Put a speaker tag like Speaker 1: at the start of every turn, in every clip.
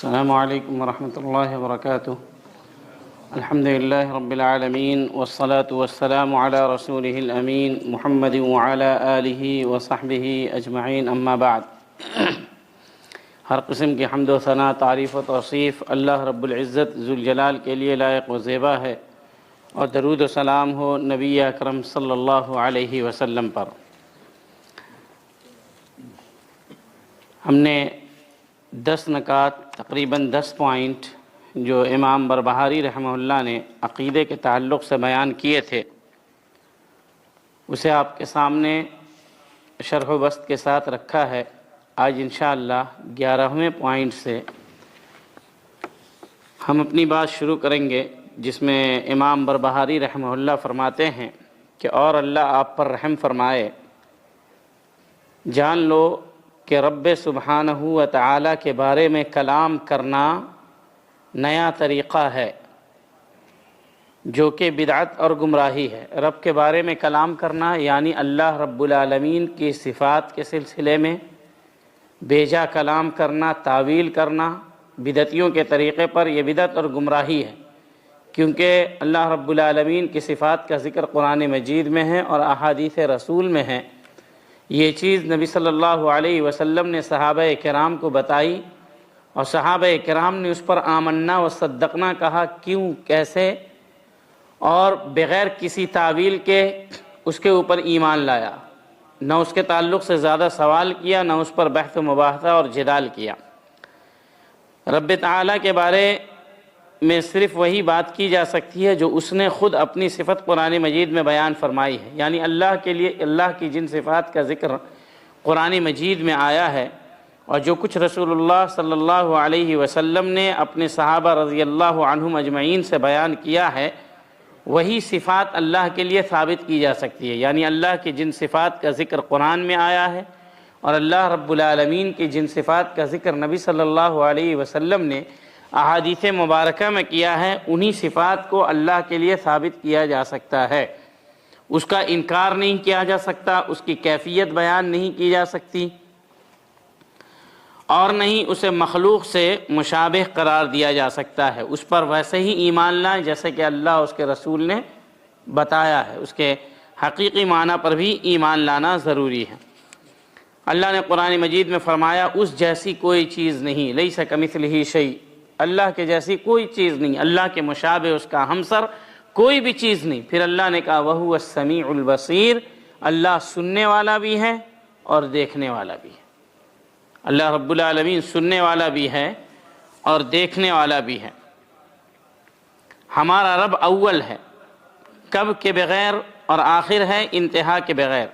Speaker 1: السلام علیکم ورحمۃ اللہ وبرکاتہ۔ الحمد للہ رب العالمین والصلاة والسلام علی رسولہ الامین محمد وعلی آلہ وصحبہ اجمعین، اما بعد۔ ہر قسم کی حمد و ثنا، تعریف و توصیف اللہ رب العزت ذوالجلال کے لیے لائق و زیبا ہے، اور درود و سلام ہو نبی اکرم صلی اللہ علیہ وسلم پر۔ ہم نے 10 نکات، تقریباً 10 پوائنٹ جو امام بربہاری رحمہ اللہ نے عقیدے کے تعلق سے بیان کیے تھے، اسے آپ کے سامنے شرح و بسط کے ساتھ رکھا ہے۔ آج انشاءاللہ 11ویں پوائنٹ سے ہم اپنی بات شروع کریں گے، جس میں امام بربہاری رحمہ اللہ فرماتے ہیں کہ اور اللہ آپ پر رحم فرمائے، جان لو کہ رب سبحانہ و تعالی کے بارے میں کلام کرنا نیا طریقہ ہے، جو کہ بدعت اور گمراہی ہے۔ رب کے بارے میں کلام کرنا یعنی اللہ رب العالمین کی صفات کے سلسلے میں بیجا کلام کرنا، تعویل کرنا بدعتیوں کے طریقے پر، یہ بدعت اور گمراہی ہے، کیونکہ اللہ رب العالمین کی صفات کا ذکر قرآن مجید میں ہے اور احادیث رسول میں ہے۔ یہ چیز نبی صلی اللہ علیہ وسلم نے صحابہ کرام کو بتائی، اور صحابہ کرام نے اس پر آمنا و صدقنا کہا، کیوں، کیسے، اور بغیر کسی تعویل کے اس کے اوپر ایمان لایا، نہ اس کے تعلق سے زیادہ سوال کیا، نہ اس پر بحث و مباحثہ اور جدال کیا۔ رب تعالیٰ کے بارے میں صرف وہی بات کی جا سکتی ہے جو اس نے خود اپنی صفت قرآن مجید میں بیان فرمائی ہے، یعنی اللہ کے لیے اللہ کی جن صفات کا ذکر قرآن مجید میں آیا ہے، اور جو کچھ رسول اللہ صلی اللہ علیہ وسلم نے اپنے صحابہ رضی اللہ عنہم اجمعین سے بیان کیا ہے، وہی صفات اللہ کے لیے ثابت کی جا سکتی ہے، یعنی اللہ کی جن صفات کا ذکر قرآن میں آیا ہے اور اللہ رب العالمین کی جن صفات کا ذکر نبی صلی اللہ علیہ وسلم نے احادیث مبارکہ میں کیا ہے، انہی صفات کو اللہ کے لیے ثابت کیا جا سکتا ہے۔ اس کا انکار نہیں کیا جا سکتا، اس کی کیفیت بیان نہیں کی جا سکتی، اور نہیں اسے مخلوق سے مشابہ قرار دیا جا سکتا ہے۔ اس پر ویسے ہی ایمان لائیں جیسے کہ اللہ اس کے رسول نے بتایا ہے، اس کے حقیقی معنی پر بھی ایمان لانا ضروری ہے۔ اللہ نے قرآن مجید میں فرمایا، اس جیسی کوئی چیز نہیں، لیس کمثلہ شیء، اللہ کے جیسی کوئی چیز نہیں، اللہ کے مشابہ، اس کا ہمسر کوئی بھی چیز نہیں۔ پھر اللہ نے کہا وَهُوَ السَّمِيعُ الْبَصِيرُ، اللہ سننے والا بھی ہے اور دیکھنے والا بھی ہے۔ اللہ رب العالمین سننے والا بھی ہے اور دیکھنے والا بھی ہے۔ ہمارا رب اول ہے، کب کے بغیر، اور آخر ہے، انتہا کے بغیر۔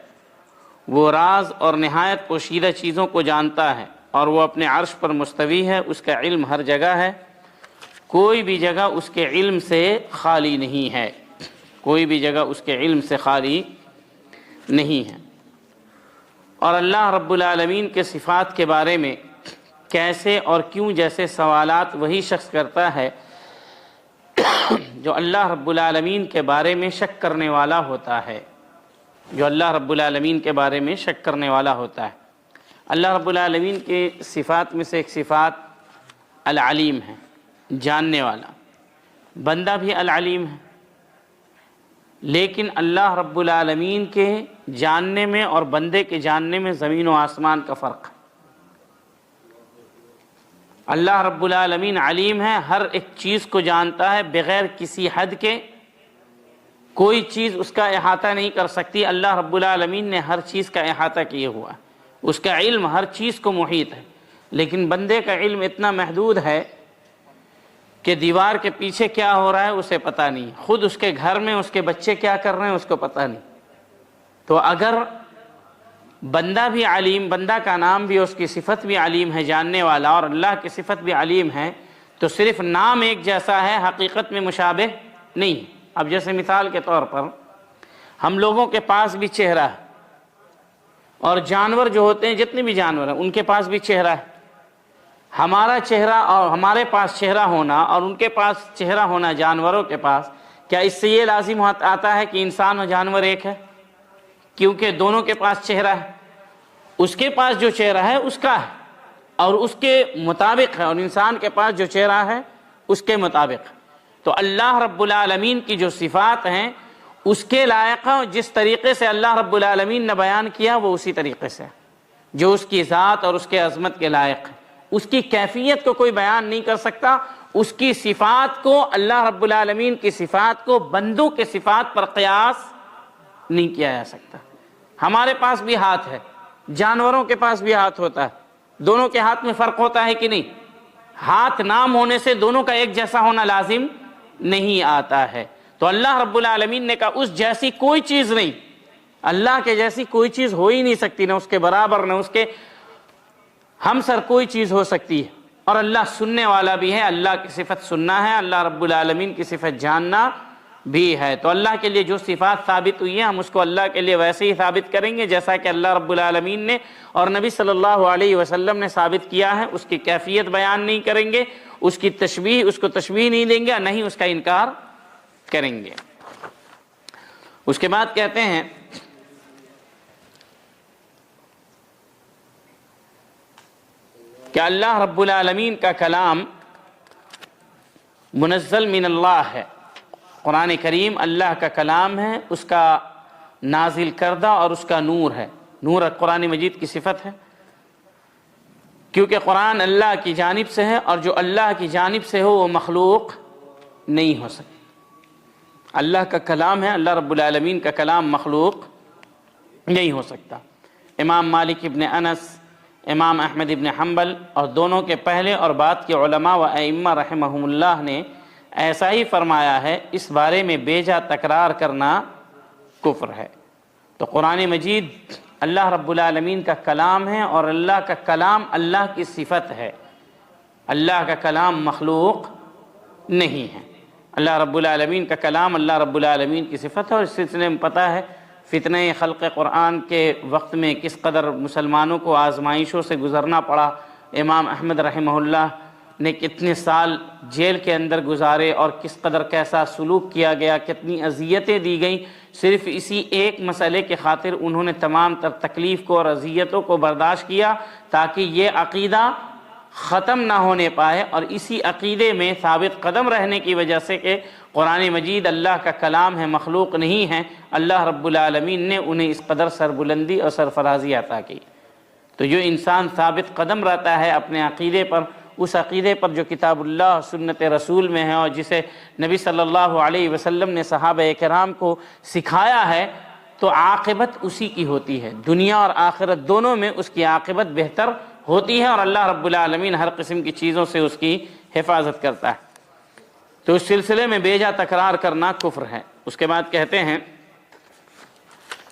Speaker 1: وہ راز اور نہایت پوشیدہ چیزوں کو جانتا ہے، اور وہ اپنے عرش پر مستوی ہے، اس کا علم ہر جگہ ہے، کوئی بھی جگہ اس کے علم سے خالی نہیں ہے، کوئی بھی جگہ اس کے علم سے خالی نہیں ہے۔ اور اللہ رب العالمین کے صفات کے بارے میں کیسے اور کیوں جیسے سوالات وہی شخص کرتا ہے جو اللہ رب العالمین کے بارے میں شک کرنے والا ہوتا ہے، جو اللہ رب العالمین کے بارے میں شک کرنے والا ہوتا ہے۔ اللہ رب العالمین کے صفات میں سے ایک صفات العلیم ہے، جاننے والا۔ بندہ بھی العلیم ہے، لیکن اللہ رب العالمین کے جاننے میں اور بندے کے جاننے میں زمین و آسمان کا فرق ہے۔ اللہ رب العالمین علیم ہے، ہر ایک چیز کو جانتا ہے بغیر کسی حد کے، کوئی چیز اس کا احاطہ نہیں کر سکتی۔ اللہ رب العالمین نے ہر چیز کا احاطہ کیا ہوا ہے، اس کا علم ہر چیز کو محیط ہے، لیکن بندے کا علم اتنا محدود ہے کہ دیوار کے پیچھے کیا ہو رہا ہے اسے پتہ نہیں، خود اس کے گھر میں اس کے بچے کیا کر رہے ہیں اس کو پتہ نہیں۔ تو اگر بندہ بھی علیم، بندہ کا نام بھی، اس کی صفت بھی علیم ہے، جاننے والا، اور اللہ کی صفت بھی علیم ہے، تو صرف نام ایک جیسا ہے، حقیقت میں مشابہ نہیں۔ اب جیسے مثال کے طور پر ہم لوگوں کے پاس بھی چہرہ ہے، اور جانور جو ہوتے ہیں، جتنے بھی جانور ہیں، ان کے پاس بھی چہرہ ہے۔ ہمارا چہرہ اور ہمارے پاس چہرہ ہونا اور ان کے پاس چہرہ ہونا، جانوروں کے پاس، کیا اس سے یہ لازم آتا ہے کہ انسان اور جانور ایک ہے؟ کیونکہ دونوں کے پاس چہرہ ہے، اس کے پاس جو چہرہ ہے اس کا ہے، اور اس کے مطابق ہے، اور انسان کے پاس جو چہرہ ہے اس کے مطابق ہے۔ تو اللہ رب العالمین کی جو صفات ہیں اس کے لائق ہے، جس طریقے سے اللہ رب العالمین نے بیان کیا وہ اسی طریقے سے جو اس کی ذات اور اس کے عظمت کے لائق ہے۔ اس کی کیفیت کو کوئی بیان نہیں کر سکتا، اس کی صفات کو، اللہ رب العالمین کی صفات کو بندوں کے صفات پر قیاس نہیں کیا جا سکتا۔ ہمارے پاس بھی ہاتھ ہے، جانوروں کے پاس بھی ہاتھ ہوتا ہے، دونوں کے ہاتھ میں فرق ہوتا ہے کہ نہیں؟ ہاتھ نام ہونے سے دونوں کا ایک جیسا ہونا لازم نہیں آتا ہے۔ تو اللہ رب العالمین نے کہا اس جیسی کوئی چیز نہیں، اللہ کے جیسی کوئی چیز ہو ہی نہیں سکتی، نہ اس کے برابر نہ اس کے ہمسر کوئی چیز ہو سکتی ہے۔ اور اللہ سننے والا بھی ہے، اللہ کی صفت سننا ہے، اللہ رب العالمین کی صفت جاننا بھی ہے۔ تو اللہ کے لیے جو صفات ثابت ہوئی ہیں ہم اس کو اللہ کے لیے ویسے ہی ثابت کریں گے جیسا کہ اللہ رب العالمین نے اور نبی صلی اللہ علیہ وسلم نے ثابت کیا ہے۔ اس کی کیفیت بیان نہیں کریں گے، اس کی تشبیہ، اس کو تشبیہ نہیں دیں گے، نہ ہی اس کا انکار کریں گے۔ اس کے بعد کہتے ہیں کہ اللہ رب العالمین کا کلام منزل من اللہ ہے، قرآن کریم اللہ کا کلام ہے، اس کا نازل کردہ اور اس کا نور ہے۔ نور قرآن مجید کی صفت ہے، کیونکہ قرآن اللہ کی جانب سے ہے، اور جو اللہ کی جانب سے ہو وہ مخلوق نہیں ہو سکتی۔ اللہ کا کلام ہے، اللہ رب العالمین کا کلام مخلوق نہیں ہو سکتا۔ امام مالک ابن انس، امام احمد ابن حنبل اور دونوں کے پہلے اور بعد کے علماء و ائمہ رحمہم اللہ نے ایسا ہی فرمایا ہے، اس بارے میں بیجا تکرار کرنا کفر ہے۔ تو قرآن مجید اللہ رب العالمین کا کلام ہے، اور اللہ کا کلام اللہ کی صفت ہے، اللہ کا کلام مخلوق نہیں ہے۔ اللہ رب العالمین کا کلام اللہ رب العالمین کی صفت ہے، اور اس سلسلے میں پتہ ہے فتنہ خلق قرآن کے وقت میں کس قدر مسلمانوں کو آزمائشوں سے گزرنا پڑا۔ امام احمد رحمہ اللہ نے کتنے سال جیل کے اندر گزارے، اور کس قدر کیسا سلوک کیا گیا، کتنی اذیتیں دی گئیں، صرف اسی ایک مسئلے کے خاطر انہوں نے تمام تر تکلیف کو اور اذیتوں کو برداشت کیا تاکہ یہ عقیدہ ختم نہ ہونے پائے، اور اسی عقیدے میں ثابت قدم رہنے کی وجہ سے کہ قرآن مجید اللہ کا کلام ہے، مخلوق نہیں ہے، اللہ رب العالمین نے انہیں اس قدر سربلندی اور سرفرازی عطا کی۔ تو جو انسان ثابت قدم رہتا ہے اپنے عقیدے پر، اس عقیدے پر جو کتاب اللہ سنت رسول میں ہے، اور جسے نبی صلی اللہ علیہ وسلم نے صحابہ کرام کو سکھایا ہے، تو عاقبت اسی کی ہوتی ہے، دنیا اور آخرت دونوں میں اس کی عاقبت بہتر ہوتی ہے، اور اللہ رب العالمین ہر قسم کی چیزوں سے اس کی حفاظت کرتا ہے۔ تو اس سلسلے میں بیجا تکرار کرنا کفر ہے۔ اس کے بعد کہتے ہیں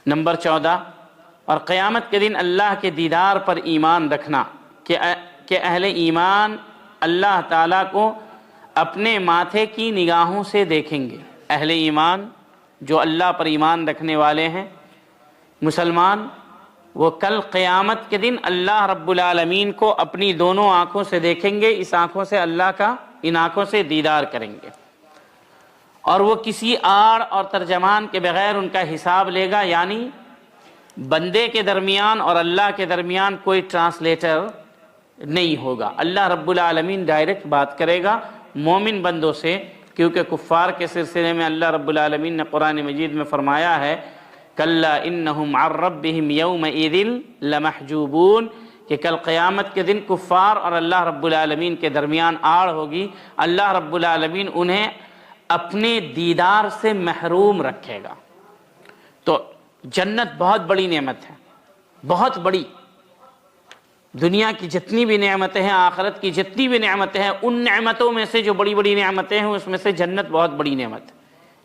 Speaker 1: نمبر 14، اور قیامت کے دن اللہ کے دیدار پر ایمان رکھنا کہ اہل ایمان اللہ تعالیٰ کو اپنے ماتھے کی نگاہوں سے دیکھیں گے۔ اہل ایمان جو اللہ پر ایمان رکھنے والے ہیں، مسلمان، وہ کل قیامت کے دن اللہ رب العالمین کو اپنی دونوں آنکھوں سے دیکھیں گے، اس آنکھوں سے اللہ کا ان آنکھوں سے دیدار کریں گے، اور وہ کسی آڑ اور ترجمان کے بغیر ان کا حساب لے گا، یعنی بندے کے درمیان اور اللہ کے درمیان کوئی ٹرانسلیٹر نہیں ہوگا۔ اللہ رب العالمین ڈائریکٹ بات کرے گا مومن بندوں سے، کیونکہ کفار کے سلسلے میں اللہ رب العالمین نے قرآن مجید میں فرمایا ہے کلا انہم عن ربہم یومئذ لمحجوبون، کہ کل قیامت کے دن کفار اور اللہ رب العالمین کے درمیان آڑ ہوگی، اللہ رب العالمین انہیں اپنے دیدار سے محروم رکھے گا۔ تو جنت بہت بڑی نعمت ہے، بہت بڑی، دنیا کی جتنی بھی نعمتیں ہیں، آخرت کی جتنی بھی نعمتیں ہیں، ان نعمتوں میں سے جو بڑی بڑی نعمتیں ہیں اس میں سے جنت بہت بڑی نعمت ہے۔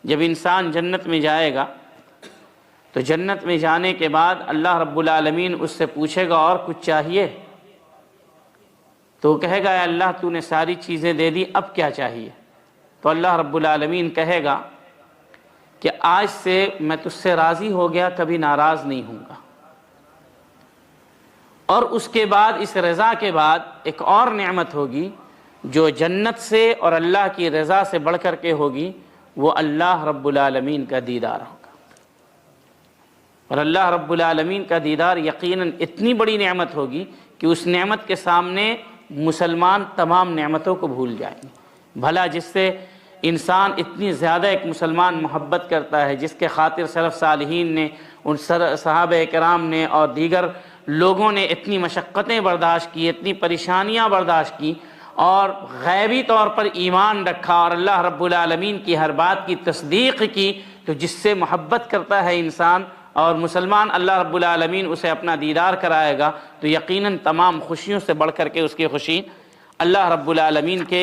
Speaker 1: جب انسان جنت میں جائے گا تو جنت میں جانے کے بعد اللہ رب العالمین اس سے پوچھے گا اور کچھ چاہیے؟ تو وہ کہے گا اے اللہ تو نے ساری چیزیں دے دی، اب کیا چاہیے؟ تو اللہ رب العالمین کہے گا کہ آج سے میں تجھ سے راضی ہو گیا، کبھی ناراض نہیں ہوں گا۔ اور اس کے بعد، اس رضا کے بعد ایک اور نعمت ہوگی جو جنت سے اور اللہ کی رضا سے بڑھ کر کے ہوگی، وہ اللہ رب العالمین کا دیدار ہوگا۔ اور اللہ رب العالمین کا دیدار یقیناً اتنی بڑی نعمت ہوگی کہ اس نعمت کے سامنے مسلمان تمام نعمتوں کو بھول جائیں گے۔ بھلا جس سے انسان اتنی زیادہ ایک مسلمان محبت کرتا ہے، جس کے خاطر سلف صالحین نے، ان صحابہ کرام نے اور دیگر لوگوں نے اتنی مشقتیں برداشت کی، اتنی پریشانیاں برداشت کی اور غیبی طور پر ایمان رکھا اور اللہ رب العالمین کی ہر بات کی تصدیق کی، تو جس سے محبت کرتا ہے انسان اور مسلمان، اللہ رب العالمین اسے اپنا دیدار کرائے گا، تو یقیناً تمام خوشیوں سے بڑھ کر کے اس کی خوشی اللہ رب العالمین کے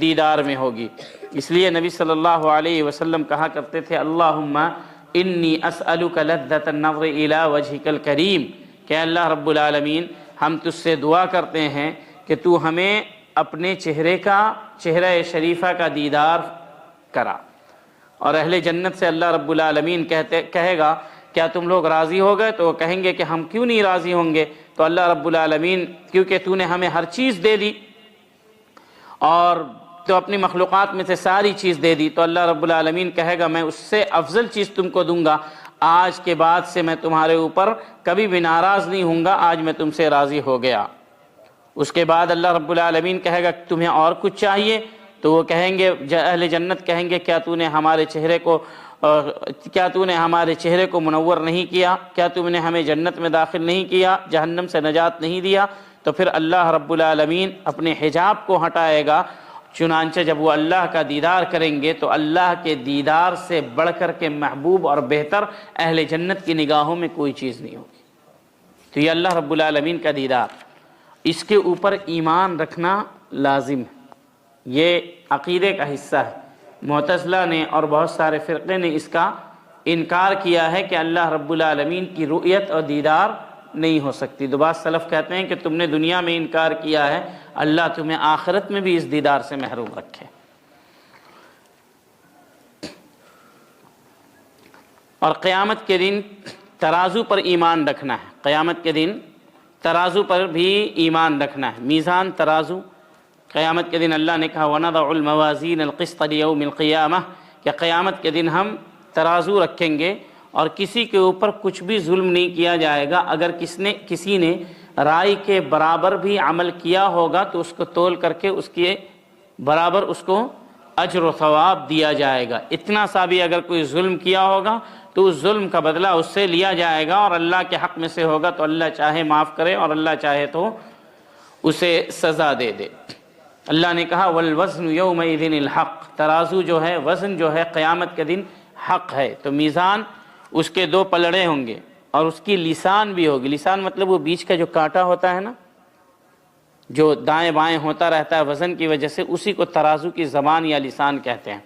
Speaker 1: دیدار میں ہوگی۔ اس لیے نبی صلی اللہ علیہ وسلم کہا کرتے تھے اللہم انی اسألک لذۃ النظر الی وجہک الکریم، کہ اللہ رب العالمین ہم تجھ سے دعا کرتے ہیں کہ تو ہمیں اپنے چہرہ شریفہ کا دیدار کرا۔ اور اہل جنت سے اللہ رب العالمین کہے گا کیا تم لوگ راضی ہو گئے؟ تو وہ کہیں گے کہ ہم کیوں نہیں راضی ہوں گے؟ تو اللہ رب العالمین کیونکہ تو نے ہمیں ہر چیز دے دی اور تو اپنی مخلوقات میں سے ساری چیز دے دی، تو اللہ رب العالمین کہے گا میں اس سے افضل چیز تم کو دوں گا، آج کے بعد سے میں تمہارے اوپر کبھی بھی ناراض نہیں ہوں گا، آج میں تم سے راضی ہو گیا۔ اس کے بعد اللہ رب العالمین کہے گا تمہیں اور کچھ چاہیے؟ تو وہ کہیں گے، اہل جنت کہیں گے کیا تو نے ہمارے چہرے کو منور نہیں کیا؟ کیا تم نے ہمیں جنت میں داخل نہیں کیا، جہنم سے نجات نہیں دیا؟ تو پھر اللہ رب العالمین اپنے حجاب کو ہٹائے گا، چنانچہ جب وہ اللہ کا دیدار کریں گے تو اللہ کے دیدار سے بڑھ کر کے محبوب اور بہتر اہل جنت کی نگاہوں میں کوئی چیز نہیں ہوگی۔ تو یہ اللہ رب العالمین کا دیدار، اس کے اوپر ایمان رکھنا لازم ہے، یہ عقیدے کا حصہ ہے۔ معتزلہ نے اور بہت سارے فرقے نے اس کا انکار کیا ہے کہ اللہ رب العالمین کی رؤیت اور دیدار نہیں ہو سکتی۔ تو بعض سلف کہتے ہیں کہ تم نے دنیا میں انکار کیا ہے، اللہ تمہیں آخرت میں بھی اس دیدار سے محروم رکھے۔ اور قیامت کے دن ترازو پر ایمان رکھنا ہے، قیامت کے دن ترازو پر بھی ایمان رکھنا ہے، میزان ترازو۔ قیامت کے دن اللہ نے کہا وَنَضَعُ الْمَوَازِينَ الْقِسْطَ لِيَوْمِ الْقِيَامَةِ، کہ قیامت کے دن ہم ترازو رکھیں گے اور کسی کے اوپر کچھ بھی ظلم نہیں کیا جائے گا۔ اگر کسی نے رائے کے برابر بھی عمل کیا ہوگا تو اس کو تول کر کے اس کے برابر اس کو اجر و ثواب دیا جائے گا۔ اتنا سا بھی اگر کوئی ظلم کیا ہوگا تو اس ظلم کا بدلہ اس سے لیا جائے گا، اور اللہ کے حق میں سے ہوگا تو اللہ چاہے معاف کرے اور اللہ چاہے تو اسے سزا دے دے۔ اللہ نے کہا والوزن یومئذ الحق، ترازو جو ہے، وزن جو ہے قیامت کے دن حق ہے۔ تو میزان اس کے دو پلڑے ہوں گے اور اس کی لسان بھی ہوگی۔ لسان مطلب وہ بیچ کا جو کانٹا ہوتا ہے نا، جو دائیں بائیں ہوتا رہتا ہے وزن کی وجہ سے، اسی کو ترازو کی زبان یا لسان کہتے ہیں۔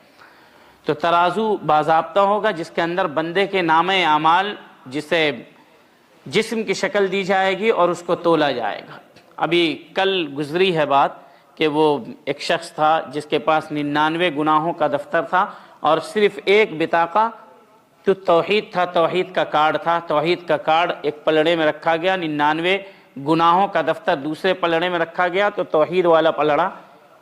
Speaker 1: تو ترازو باضابطہ ہوگا جس کے اندر بندے کے نامہ اعمال، جسے جسم کی شکل دی جائے گی اور اس کو تولا جائے گا۔ ابھی کل گزری ہے بات کہ وہ ایک شخص تھا جس کے پاس 99 گناہوں کا دفتر تھا اور صرف ایک بطاقہ تو توحید تھا، توحید کا کارڈ تھا۔ توحید کا کارڈ ایک پلڑے میں رکھا گیا، 99 گناہوں کا دفتر دوسرے پلڑے میں رکھا گیا، تو توحید والا پلڑا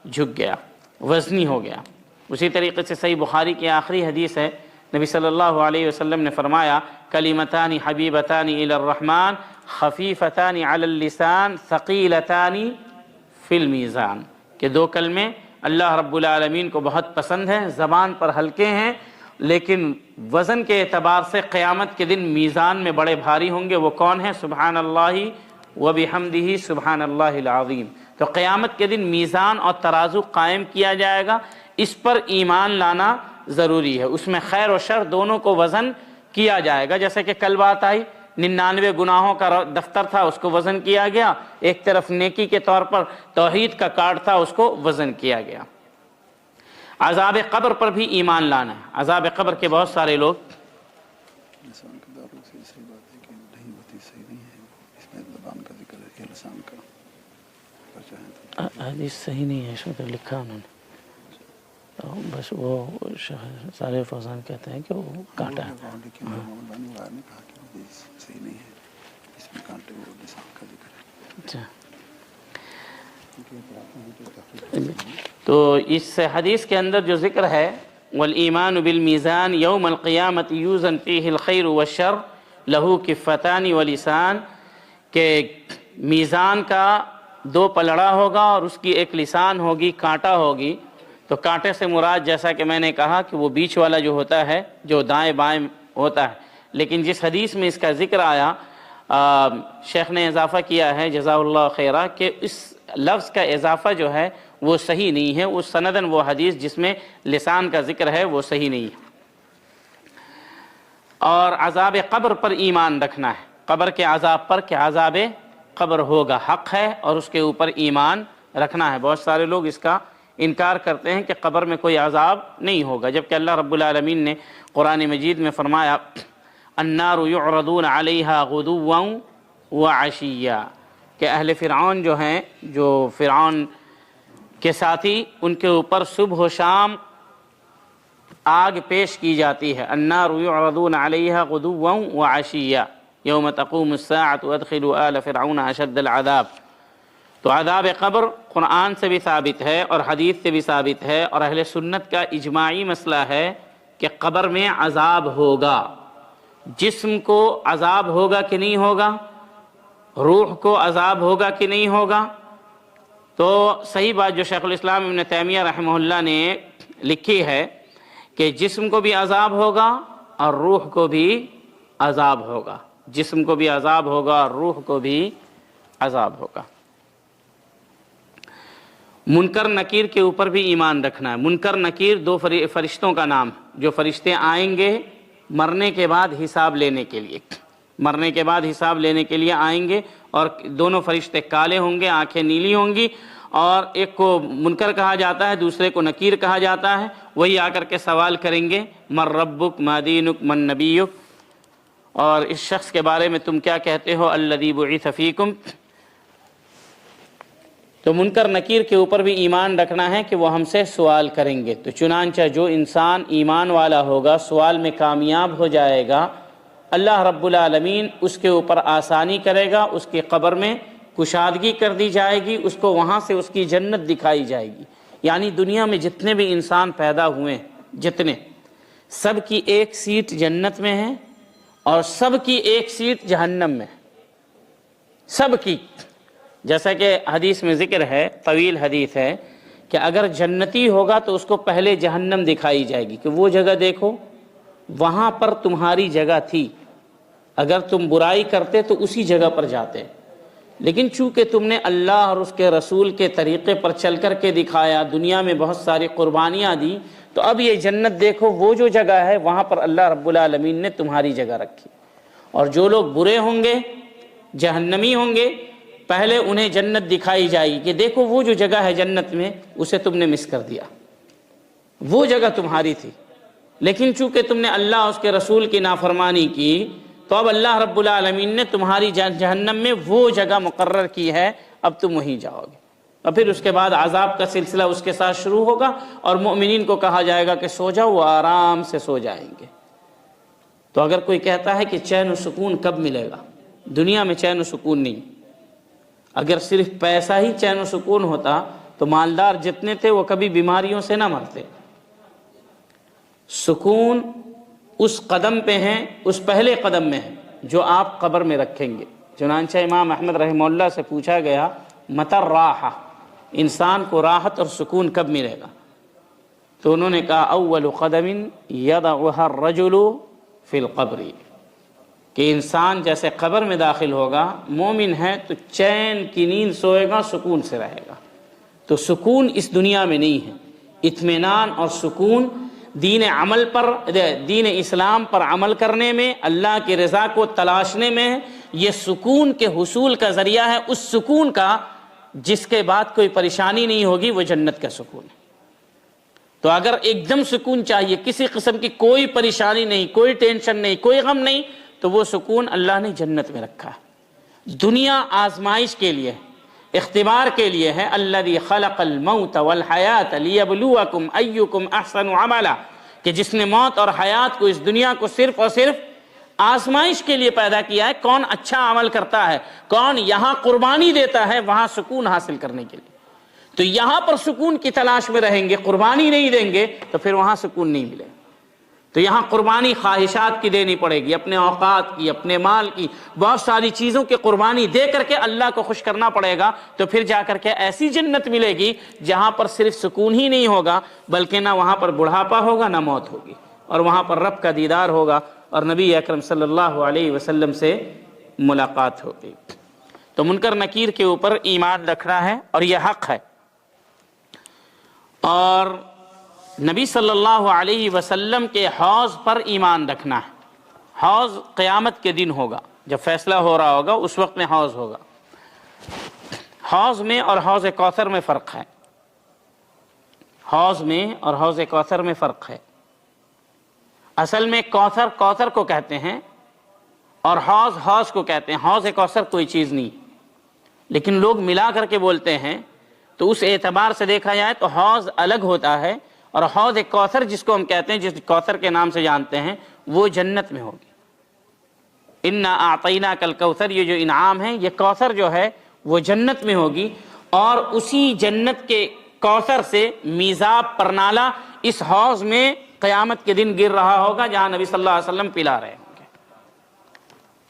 Speaker 1: جھک گیا، وزنی ہو گیا۔ اسی طریقے سے صحیح بخاری کی آخری حدیث ہے، نبی صلی اللہ علیہ وسلم نے فرمایا کلمتان حبیبتان الی الرحمن خفیفتان علی اللسان ثقیلتان فی المیزان، کہ دو کلمے اللہ رب العالمین کو بہت پسند ہیں، زبان پر ہلکے ہیں لیکن وزن کے اعتبار سے قیامت کے دن میزان میں بڑے بھاری ہوں گے۔ وہ کون ہیں؟ سبحان اللہ وبحمدہ سبحان اللہ العظیم۔ تو قیامت کے دن میزان اور ترازو قائم کیا جائے گا، اس پر ایمان لانا ضروری ہے۔ اس میں خیر و شر دونوں کو وزن کیا جائے گا، جیسے کہ کل بات آئی 99 گناہوں کا دفتر تھا، اس کو وزن کیا گیا، ایک طرف نیکی کے طور پر توحید کا کارڈ تھا، اس کو وزن کیا گیا۔ عذاب قبر پر بھی ایمان لانا ہے۔ عذاب قبر کے بہت سارے لوگ حدیث صحیح نہیں ہے، اس میں تو لکھا انہوں نے، بس وہ صالح فوزان کہتے ہیں کہ وہ کانٹا ہے۔ تو اس حدیث کے اندر جو ذکر ہے والایمان بالمیزان یوم القیامت یوزن فیہ الخیر والشر لہو کفتان ولسان، کہ میزان کا 2 پلڑا ہوگا اور اس کی ایک لسان ہوگی، کانٹا ہوگی، تو کانٹے سے مراد جیسا کہ میں نے کہا کہ وہ بیچ والا جو ہوتا ہے جو دائیں بائیں ہوتا ہے، لیکن جس حدیث میں اس کا ذکر آیا شیخ نے اضافہ کیا ہے جزا اللہ خیرہ کہ اس لفظ کا اضافہ جو ہے وہ صحیح نہیں ہے، اس سندن وہ حدیث جس میں لسان کا ذکر ہے وہ صحیح نہیں ہے۔ اور عذاب قبر پر ایمان رکھنا ہے، قبر کے عذاب پر کہ عذاب قبر ہوگا، حق ہے، اور اس کے اوپر ایمان رکھنا ہے۔ بہت سارے لوگ اس کا انکار کرتے ہیں کہ قبر میں کوئی عذاب نہیں ہوگا، جبکہ اللہ رب العالمین نے قرآن مجید میں فرمایا النار یعرضون علیہا غدوا وعشیا، کہ اہل فرعون جو ہیں، جو فرعون کے ساتھی، ان کے اوپر صبح و شام آگ پیش کی جاتی ہے۔ النار یعرضون علیہا غدوا وعشیا یوم تقوم الساعة ادخلوا آل فرعون اشد العذاب۔ تو عذاب قبر قرآن سے بھی ثابت ہے اور حدیث سے بھی ثابت ہے، اور اہل سنت کا اجماعی مسئلہ ہے کہ قبر میں عذاب ہوگا۔ جسم کو عذاب ہوگا کہ نہیں ہوگا، روح کو عذاب ہوگا کہ نہیں ہوگا؟ تو صحیح بات جو شیخ الاسلام ابن تیمیہ رحمہ اللہ نے لکھی ہے کہ جسم کو بھی عذاب ہوگا اور روح کو بھی عذاب ہوگا، جسم کو بھی عذاب ہوگا اور روح کو بھی عذاب ہوگا۔ منکر نکیر کے اوپر بھی ایمان رکھنا ہے۔ منکر نکیر 2 فرشتوں کا نام، جو فرشتے آئیں گے مرنے کے بعد حساب لینے کے لیے، مرنے کے بعد حساب لینے کے لیے آئیں گے، اور دونوں فرشتے کالے ہوں گے، آنکھیں نیلی ہوں گی، اور ایک کو منکر کہا جاتا ہے، دوسرے کو نکیر کہا جاتا ہے۔ وہی آ کر کے سوال کریں گے من ربک ما دینک من نبیک، اور اس شخص کے بارے میں تم کیا کہتے ہو الذی بعث فیکم۔ تو منکر نکیر کے اوپر بھی ایمان رکھنا ہے کہ وہ ہم سے سوال کریں گے۔ تو چنانچہ جو انسان ایمان والا ہوگا، سوال میں کامیاب ہو جائے گا، اللہ رب العالمین اس کے اوپر آسانی کرے گا، اس کی قبر میں کشادگی کر دی جائے گی، اس کو وہاں سے اس کی جنت دکھائی جائے گی۔ یعنی دنیا میں جتنے بھی انسان پیدا ہوئے ہیں، جتنے، سب کی ایک سیٹ جنت میں ہے اور سب کی ایک سیٹ جہنم میں ہے، سب کی۔ جیسا کہ حدیث میں ذکر ہے، طویل حدیث ہے، کہ اگر جنتی ہوگا تو اس کو پہلے جہنم دکھائی جائے گی کہ وہ جگہ دیکھو، وہاں پر تمہاری جگہ تھی، اگر تم برائی کرتے تو اسی جگہ پر جاتے، لیکن چونکہ تم نے اللہ اور اس کے رسول کے طریقے پر چل کر کے دکھایا، دنیا میں بہت ساری قربانیاں دی، تو اب یہ جنت دیکھو، وہ جو جگہ ہے وہاں پر اللہ رب العالمین نے تمہاری جگہ رکھی۔ اور جو لوگ برے ہوں گے، جہنمی ہوں گے، پہلے انہیں جنت دکھائی جائے گی کہ دیکھو وہ جو جگہ ہے جنت میں، اسے تم نے مس کر دیا، وہ جگہ تمہاری تھی، لیکن چونکہ تم نے اللہ اور اس کے رسول کی نافرمانی کی، تو اب اللہ رب العالمین نے تمہاری جہنم میں وہ جگہ مقرر کی ہے، اب تم وہیں جاؤ گے۔ اور پھر اس کے بعد عذاب کا سلسلہ اس کے ساتھ شروع ہوگا، اور مؤمنین کو کہا جائے گا کہ سو جاؤ، وہ آرام سے سو جائیں گے۔ تو اگر کوئی کہتا ہے کہ چین و سکون کب ملے گا، دنیا میں چین و سکون نہیں۔ اگر صرف پیسہ ہی چین و سکون ہوتا تو مالدار جتنے تھے وہ کبھی بیماریوں سے نہ مرتے۔ سکون اس قدم پہ ہیں، اس پہلے قدم میں ہے جو آپ قبر میں رکھیں گے۔ چنانچہ امام احمد رحمہ اللہ سے پوچھا گیا متی الراحہ، انسان کو راحت اور سکون کب ملے گا؟ تو انہوں نے کہا اول قدم یضعها الرجل فی القبر، کہ انسان جیسے قبر میں داخل ہوگا، مومن ہے تو چین کی نیند سوئے گا، سکون سے رہے گا۔ تو سکون اس دنیا میں نہیں ہے، اطمینان اور سکون دین عمل پر، دین اسلام پر عمل کرنے میں، اللہ کی رضا کو تلاشنے میں ہے۔ یہ سکون کے حصول کا ذریعہ ہے، اس سکون کا جس کے بعد کوئی پریشانی نہیں ہوگی، وہ جنت کا سکون ہے۔ تو اگر ایک دم سکون چاہیے، کسی قسم کی کوئی پریشانی نہیں، کوئی ٹینشن نہیں، کوئی غم نہیں، تو وہ سکون اللہ نے جنت میں رکھا ہے۔ دنیا آزمائش کے لیے، اختبار کے لیے ہے۔ الذی خلق الموت والحیات لیبلوکم ایکم احسن عملا، کہ جس نے موت اور حیات کو، اس دنیا کو صرف اور صرف آزمائش کے لیے پیدا کیا ہے، کون اچھا عمل کرتا ہے، کون یہاں قربانی دیتا ہے وہاں سکون حاصل کرنے کے لیے۔ تو یہاں پر سکون کی تلاش میں رہیں گے، قربانی نہیں دیں گے تو پھر وہاں سکون نہیں ملے۔ تو یہاں قربانی خواہشات کی دینی پڑے گی، اپنے اوقات کی، اپنے مال کی، بہت ساری چیزوں کی قربانی دے کر کے اللہ کو خوش کرنا پڑے گا، تو پھر جا کر کے ایسی جنت ملے گی جہاں پر صرف سکون ہی نہیں ہوگا، بلکہ نہ وہاں پر بڑھاپا ہوگا نہ موت ہوگی، اور وہاں پر رب کا دیدار ہوگا اور نبی اکرم صلی اللہ علیہ وسلم سے ملاقات ہوگی۔ تو منکر نکیر کے اوپر ایمان رکھنا ہے اور یہ حق ہے، اور نبی صلی اللہ علیہ وسلم کے حوض پر ایمان رکھنا ہے۔ حوض قیامت کے دن ہوگا، جب فیصلہ ہو رہا ہوگا اس وقت میں حوض ہوگا۔ حوض میں اور حوض کوثر میں فرق ہے، حوض میں اور حوض کوثر میں فرق ہے۔ اصل میں کوثر کوثر کو کہتے ہیں اور حوض حوض کو کہتے ہیں۔ حوض کوثر کوئی چیز نہیں، لیکن لوگ ملا کر کے بولتے ہیں، تو اس اعتبار سے دیکھا جائے تو حوض الگ ہوتا ہے، اور حوض کوثر جس کو ہم کہتے ہیں، جس کوثر کے نام سے جانتے ہیں، وہ جنت میں ہوگی۔ انا اعطیناک الکوثر، یہ جو انعام ہے، یہ کوثر جو ہے وہ جنت میں ہوگی، اور اسی جنت کے کوثر سے میزاب پرنالہ اس حوض میں قیامت کے دن گر رہا ہوگا جہاں نبی صلی اللہ علیہ وسلم پلا رہے ہوں گے۔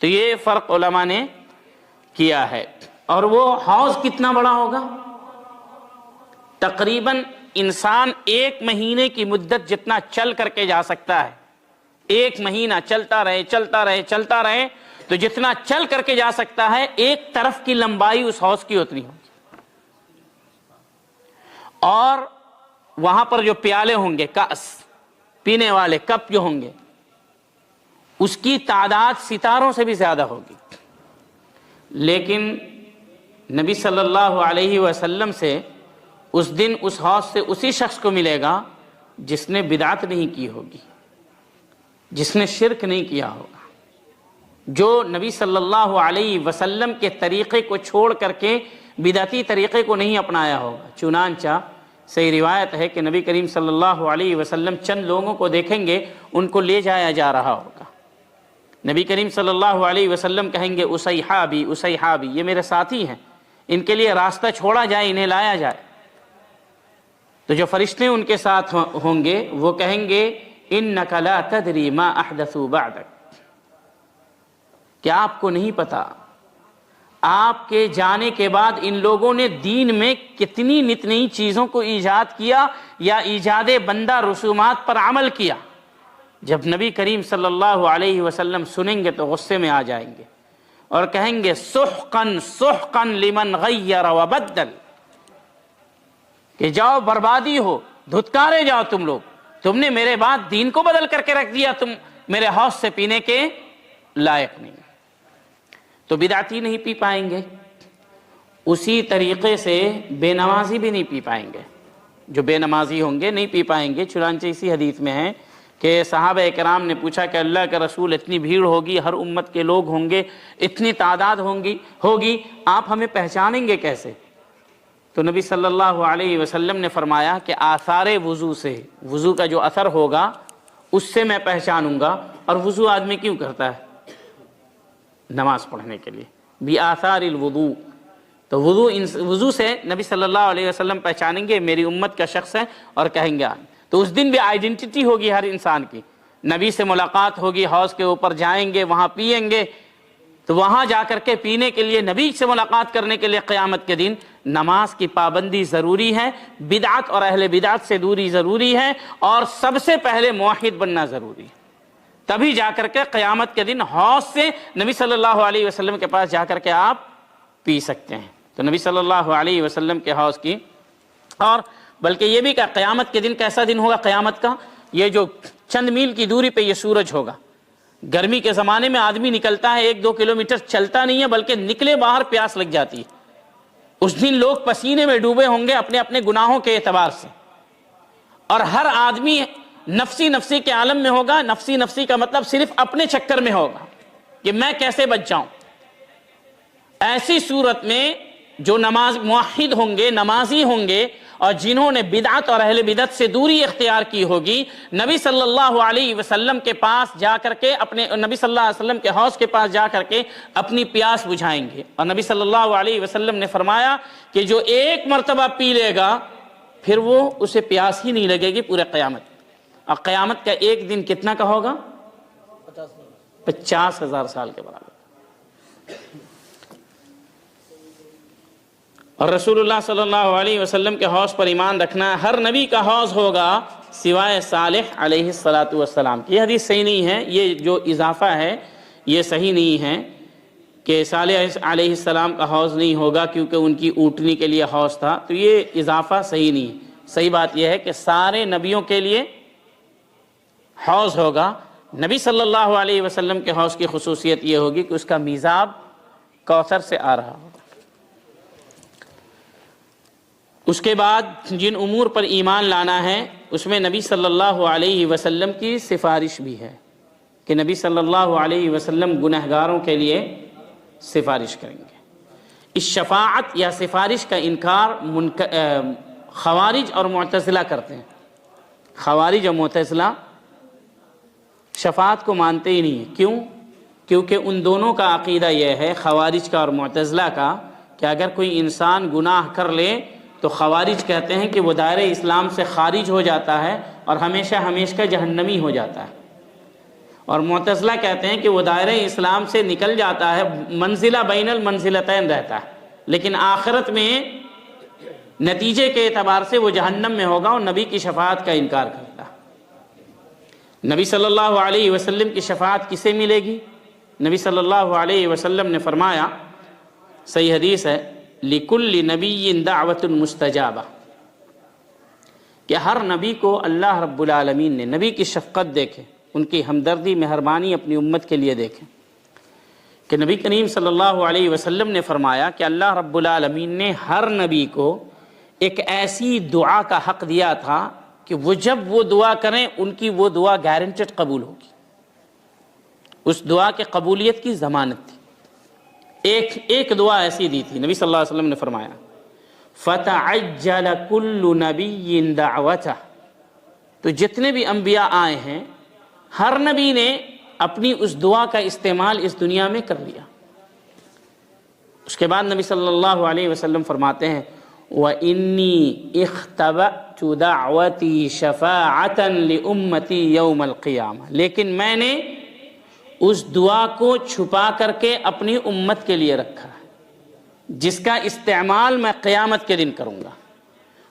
Speaker 1: تو یہ فرق علماء نے کیا ہے۔ اور وہ حوض کتنا بڑا ہوگا؟ تقریباً انسان 1 مہینے کی مدت جتنا چل کر کے جا سکتا ہے، 1 مہینہ چلتا رہے چلتا رہے چلتا رہے، تو جتنا چل کر کے جا سکتا ہے، ایک طرف کی لمبائی اس حوض کی اتنی ہوگی۔ اور وہاں پر جو پیالے ہوں گے، کاس، پینے والے کپ جو ہوں گے، اس کی تعداد ستاروں سے بھی زیادہ ہوگی۔ لیکن نبی صلی اللہ علیہ وسلم سے اس دن اس حوض سے اسی شخص کو ملے گا جس نے بدعت نہیں کی ہوگی، جس نے شرک نہیں کیا ہوگا، جو نبی صلی اللہ علیہ وسلم کے طریقے کو چھوڑ کر کے بدعتی طریقے کو نہیں اپنایا ہوگا۔ چنانچہ صحیح روایت ہے کہ نبی کریم صلی اللہ علیہ وسلم چند لوگوں کو دیکھیں گے، ان کو لے جایا جا رہا ہوگا۔ نبی کریم صلی اللہ علیہ وسلم کہیں گے اسیحابی اسیحابی، یہ میرے ساتھی ہیں، ان کے لیے راستہ چھوڑا جائے، انہیں لایا جائے۔ تو جو فرشتے ان کے ساتھ ہوں گے وہ کہیں گے انک لا تدری ما احدثوا بعدک، کیا آپ کو نہیں پتا آپ کے جانے کے بعد ان لوگوں نے دین میں کتنی نت نئی چیزوں کو ایجاد کیا یا ایجاد بندہ رسومات پر عمل کیا۔ جب نبی کریم صلی اللہ علیہ وسلم سنیں گے تو غصے میں آ جائیں گے اور کہیں گے سحقن سحقن لمن غیر وبدل، کہ جاؤ بربادی ہو، دھتکارے جاؤ تم لوگ، تم نے میرے بعد دین کو بدل کر کے رکھ دیا، تم میرے حوض سے پینے کے لائق نہیں۔ تو بدعتی نہیں پی پائیں گے، اسی طریقے سے بے نمازی بھی نہیں پی پائیں گے، جو بے نمازی ہوں گے نہیں پی پائیں گے۔ چنانچہ اسی حدیث میں ہے کہ صحابہ کرام نے پوچھا کہ اللہ کے رسول، اتنی بھیڑ ہوگی، ہر امت کے لوگ ہوں گے، اتنی تعداد ہوگی، آپ ہمیں پہچانیں گے کیسے؟ تو نبی صلی اللہ علیہ وسلم نے فرمایا کہ آثار وضو سے، وضو کا جو اثر ہوگا اس سے میں پہچانوں گا۔ اور وضو آدمی کیوں کرتا ہے؟ نماز پڑھنے کے لیے، بآثار الوضو۔ تو وضو سے نبی صلی اللہ علیہ وسلم پہچانیں گے میری امت کا شخص ہے، اور کہیں گے آج۔ تو اس دن بھی آئیڈینٹی ہوگی ہر انسان کی، نبی سے ملاقات ہوگی، حوض کے اوپر جائیں گے، وہاں پیئیں گے، تو وہاں جا کر کے پینے کے لیے، نبی سے ملاقات کرنے کے لیے قیامت کے دن نماز کی پابندی ضروری ہے، بدعت اور اہل بدعت سے دوری ضروری ہے، اور سب سے پہلے موحد بننا ضروری ہے۔ تبھی جا کر کے قیامت کے دن حوض سے نبی صلی اللہ علیہ وسلم کے پاس جا کر کے آپ پی سکتے ہیں۔ تو نبی صلی اللہ علیہ وسلم کے حوض کی، اور بلکہ یہ بھی کہ قیامت کے دن کیسا دن ہوگا؟ قیامت کا یہ جو چند میل کی دوری پہ یہ سورج ہوگا۔ گرمی کے زمانے میں آدمی نکلتا ہے 1-2 کلومیٹر، چلتا نہیں ہے، بلکہ نکلے باہر پیاس لگ جاتی ہے۔ اس دن لوگ پسینے میں ڈوبے ہوں گے اپنے اپنے گناہوں کے اعتبار سے، اور ہر آدمی نفسی نفسی کے عالم میں ہوگا۔ نفسی نفسی کا مطلب صرف اپنے چکر میں ہوگا کہ میں کیسے بچ جاؤں۔ ایسی صورت میں جو موحد ہوں گے، نمازی ہوں گے، اور جنہوں نے بدعت اور اہل بدعت سے دوری اختیار کی ہوگی، نبی صلی اللہ علیہ وسلم کے پاس جا کر کے، نبی صلی اللہ علیہ وسلم کے حوض کے پاس جا کر کے اپنی پیاس بجھائیں گے۔ اور نبی صلی اللہ علیہ وسلم نے فرمایا کہ جو ایک مرتبہ پی لے گا پھر وہ اسے پیاس ہی نہیں لگے گی پورے قیامت۔ اور قیامت کا ایک دن کتنا کا ہوگا؟ 50,000 سال کے برابر. اور رسول اللہ صلی اللہ علیہ وسلم کے حوض پر ایمان رکھنا. ہر نبی کا حوض ہوگا سوائے صالح علیہ السلام. یہ حدیث صحیح نہیں ہے، یہ جو اضافہ ہے یہ صحیح نہیں ہے کہ صالح علیہ السلام کا حوض نہیں ہوگا کیونکہ ان کی اونٹنی کے لیے حوض تھا. تو یہ اضافہ صحیح نہیں ہے. صحیح بات یہ ہے کہ سارے نبیوں کے لیے حوض ہوگا. نبی صلی اللہ علیہ وسلم کے حوض کی خصوصیت یہ ہوگی کہ اس کا میزاب کوثر سے آ رہا ہوگا. اس کے بعد جن امور پر ایمان لانا ہے اس میں نبی صلی اللہ علیہ وسلم کی سفارش بھی ہے کہ نبی صلی اللہ علیہ وسلم گنہگاروں کے لیے سفارش کریں گے. اس شفاعت یا سفارش کا انکار خوارج اور معتزلہ کرتے ہیں. خوارج اور معتزلہ شفاعت کو مانتے ہی نہیں ہیں. کیوں؟ کیونکہ ان دونوں کا عقیدہ یہ ہے، خوارج کا اور معتزلہ کا، کہ اگر کوئی انسان گناہ کر لے تو خوارج کہتے ہیں کہ وہ دائرہ اسلام سے خارج ہو جاتا ہے اور ہمیشہ ہمیشہ جہنمی ہو جاتا ہے. اور معتزلہ کہتے ہیں کہ وہ دائرہ اسلام سے نکل جاتا ہے، منزلہ بین المنزلتین رہتا ہے، لیکن آخرت میں نتیجے کے اعتبار سے وہ جہنم میں ہوگا اور نبی کی شفاعت کا انکار کرتا ہے. نبی صلی اللہ علیہ وسلم کی شفاعت کسے ملے گی؟ نبی صلی اللہ علیہ وسلم نے فرمایا، صحیح حدیث ہے، لِكُلِّ نَبِيٍّ دَعْوَةٌ مُسْتَجَابَةٌ، کہ ہر نبی کو اللہ رب العالمین نے نبی کی شفقت دیکھے، ان کی ہمدردی مہربانی اپنی امت کے لیے دیکھے، کہ نبی کریم صلی اللہ علیہ وسلم نے فرمایا کہ اللہ رب العالمین نے ہر نبی کو ایک ایسی دعا کا حق دیا تھا کہ وہ جب وہ دعا کریں ان کی وہ دعا گارنٹیڈ قبول ہوگی. اس دعا کے قبولیت کی ضمانت تھی. ایک دعا ایسی دی تھی. نبی صلی اللہ علیہ وسلم نے فرمایا فَتَعَجَّلَ كُلُّ نَبِيٍّ دَعْوَتَهُ، تو جتنے بھی انبیاء آئے ہیں ہر نبی نے اپنی اس دعا کا استعمال اس دنیا میں کر لیا. اس کے بعد نبی صلی اللہ علیہ وسلم فرماتے ہیں وَإِنِّي اخْتَبَأْتُ دَعْوَتِي شَفَاعَةً لِأُمَّتِي يَوْمَ الْقِيَامَةِ، لیکن میں نے اس دعا کو چھپا کر کے اپنی امت کے لیے رکھا ہے جس کا استعمال میں قیامت کے دن کروں گا.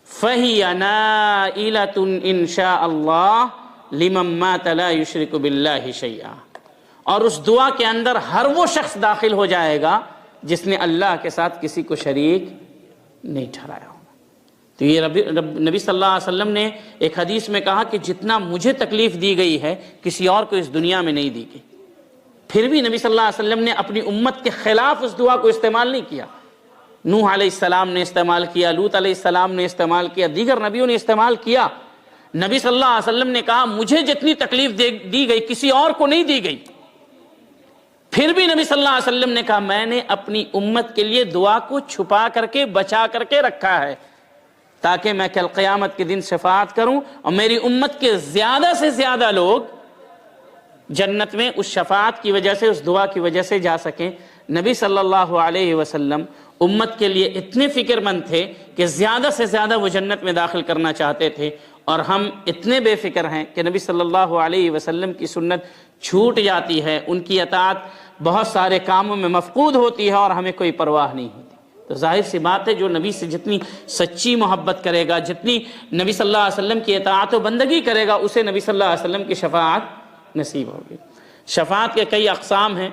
Speaker 1: فَهِيَ نَائِلَةٌ إِن شَاءَ اللَّهُ لِمَن مَّاتَ لَا يُشْرِكُ بِاللَّهِ شَيْئًا، اور اس دعا کے اندر ہر وہ شخص داخل ہو جائے گا جس نے اللہ کے ساتھ کسی کو شریک نہیں ٹھہرایا ہوگا. تو یہ نبی صلی اللہ علیہ وسلم نے ایک حدیث میں کہا کہ جتنا مجھے تکلیف دی گئی ہے کسی اور کو اس دنیا میں نہیں دی گئی. پھر بھی نبی صلی اللہ علیہ وسلم نے اپنی امت کے خلاف اس دعا کو استعمال نہیں کیا. نوح علیہ السلام نے استعمال کیا، لوط علیہ السلام نے استعمال کیا، دیگر نبیوں نے استعمال کیا. نبی صلی اللہ علیہ وسلم نے کہا مجھے جتنی تکلیف دی گئی کسی اور کو نہیں دی گئی. پھر بھی نبی صلی اللہ علیہ وسلم نے کہا میں نے اپنی امت کے لیے دعا کو چھپا کر کے بچا کر کے رکھا ہے تاکہ میں کل قیامت کے دن شفاعت کروں اور میری امت کے زیادہ سے زیادہ لوگ جنت میں اس شفاعت کی وجہ سے، اس دعا کی وجہ سے جا سکیں. نبی صلی اللہ علیہ وسلم امت کے لیے اتنے فکر مند تھے کہ زیادہ سے زیادہ وہ جنت میں داخل کرنا چاہتے تھے، اور ہم اتنے بے فکر ہیں کہ نبی صلی اللہ علیہ وسلم کی سنت چھوٹ جاتی ہے، ان کی اطاعت بہت سارے کاموں میں مفقود ہوتی ہے اور ہمیں کوئی پرواہ نہیں ہوتی. تو ظاہر سی بات ہے جو نبی سے جتنی سچی محبت کرے گا، جتنی نبی صلی اللہ علیہ وسلم کی اطاعت و بندگی کرے گا، اسے نبی صلی اللہ علیہ وسلم کی شفاعت نصیب ہوگی. شفاعت کے کئی اقسام ہیں،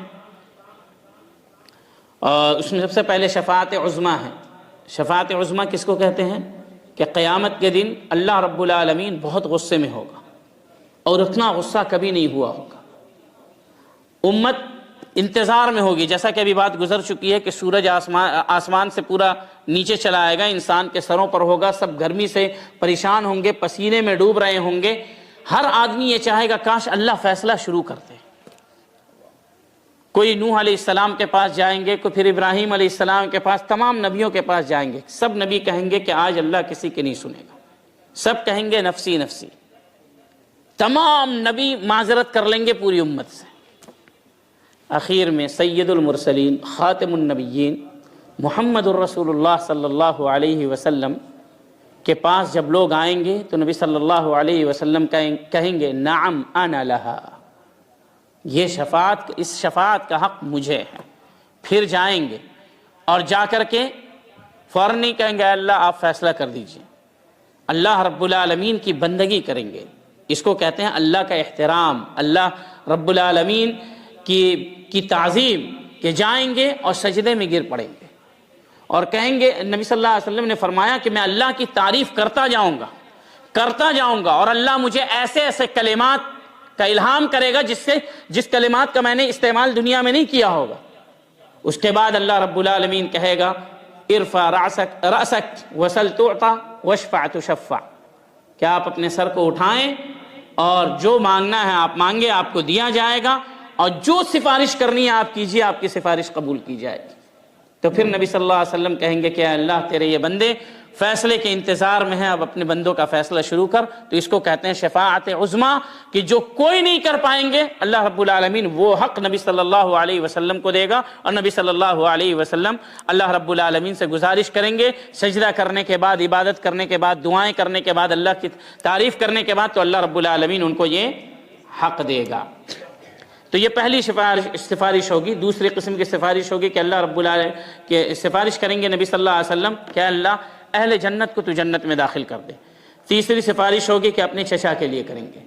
Speaker 1: اور اس میں سب سے پہلے شفاعت عظمیٰ ہے. شفاعت عظمیٰ کس کو کہتے ہیں؟ کہ قیامت کے دن اللہ رب العالمین بہت غصے میں ہوگا اور اتنا غصہ کبھی نہیں ہوا ہوگا. امت انتظار میں ہوگی، جیسا کہ ابھی بات گزر چکی ہے کہ سورج آسمان سے پورا نیچے چلا آئے گا، انسان کے سروں پر ہوگا، سب گرمی سے پریشان ہوں گے، پسینے میں ڈوب رہے ہوں گے. ہر آدمی یہ چاہے گا کاش اللہ فیصلہ شروع کرتے. کوئی نوح علیہ السلام کے پاس جائیں گے، کوئی پھر ابراہیم علیہ السلام کے پاس، تمام نبیوں کے پاس جائیں گے. سب نبی کہیں گے کہ آج اللہ کسی کی نہیں سنے گا، سب کہیں گے نفسی نفسی. تمام نبی معذرت کر لیں گے پوری امت سے. اخیر میں سید المرسلین خاتم النبیین محمد الرسول اللہ صلی اللہ علیہ وسلم کے پاس جب لوگ آئیں گے تو نبی صلی اللہ علیہ وسلم کہیں گے نعم انا لہا، یہ شفاعت، اس شفاعت کا حق مجھے ہے۔ پھر جائیں گے اور جا کر کے فوراً نہیں کہیں گے اللہ آپ فیصلہ کر دیجئے، اللہ رب العالمین کی بندگی کریں گے۔ اس کو کہتے ہیں اللہ کا احترام، اللہ رب العالمین کی تعظیم، کہ جائیں گے اور سجدے میں گر پڑیں گے اور کہیں گے، نبی صلی اللہ علیہ وسلم نے فرمایا کہ میں اللہ کی تعریف کرتا جاؤں گا اور اللہ مجھے ایسے ایسے کلمات کا الہام کرے گا جس کلمات کا میں نے استعمال دنیا میں نہیں کیا ہوگا۔ اس کے بعد اللہ رب العالمین کہے گا ارفع رأسک وسل تعطى واشفع تشفع، کہ آپ اپنے سر کو اٹھائیں اور جو مانگنا ہے آپ مانگے، آپ کو دیا جائے گا، اور جو سفارش کرنی ہے آپ کیجئے، آپ کی سفارش قبول کی جائے گی۔ تو پھر نبی صلی اللہ علیہ وسلم کہیں گے کہ اے اللہ تیرے یہ بندے فیصلے کے انتظار میں ہیں، اب اپنے بندوں کا فیصلہ شروع کر۔ تو اس کو کہتے ہیں شفاعت عظمیٰ، کہ جو کوئی نہیں کر پائیں گے اللہ رب العالمین وہ حق نبی صلی اللہ علیہ وسلم کو دے گا، اور نبی صلی اللہ علیہ وسلم اللہ رب العالمین سے گزارش کریں گے سجدہ کرنے کے بعد، عبادت کرنے کے بعد، دعائیں کرنے کے بعد، اللہ کی تعریف کرنے کے بعد، تو اللہ رب العالمین ان کو یہ حق دے گا۔ تو یہ پہلی سفارش ہوگی۔ دوسری قسم کی سفارش ہوگی کہ اللہ رب العالمین کہ سفارش کریں گے نبی صلی اللہ علیہ وسلم کہ اللہ اہل جنت کو تو جنت میں داخل کر دے۔ تیسری سفارش ہوگی کہ اپنے چچا کے لیے کریں گے،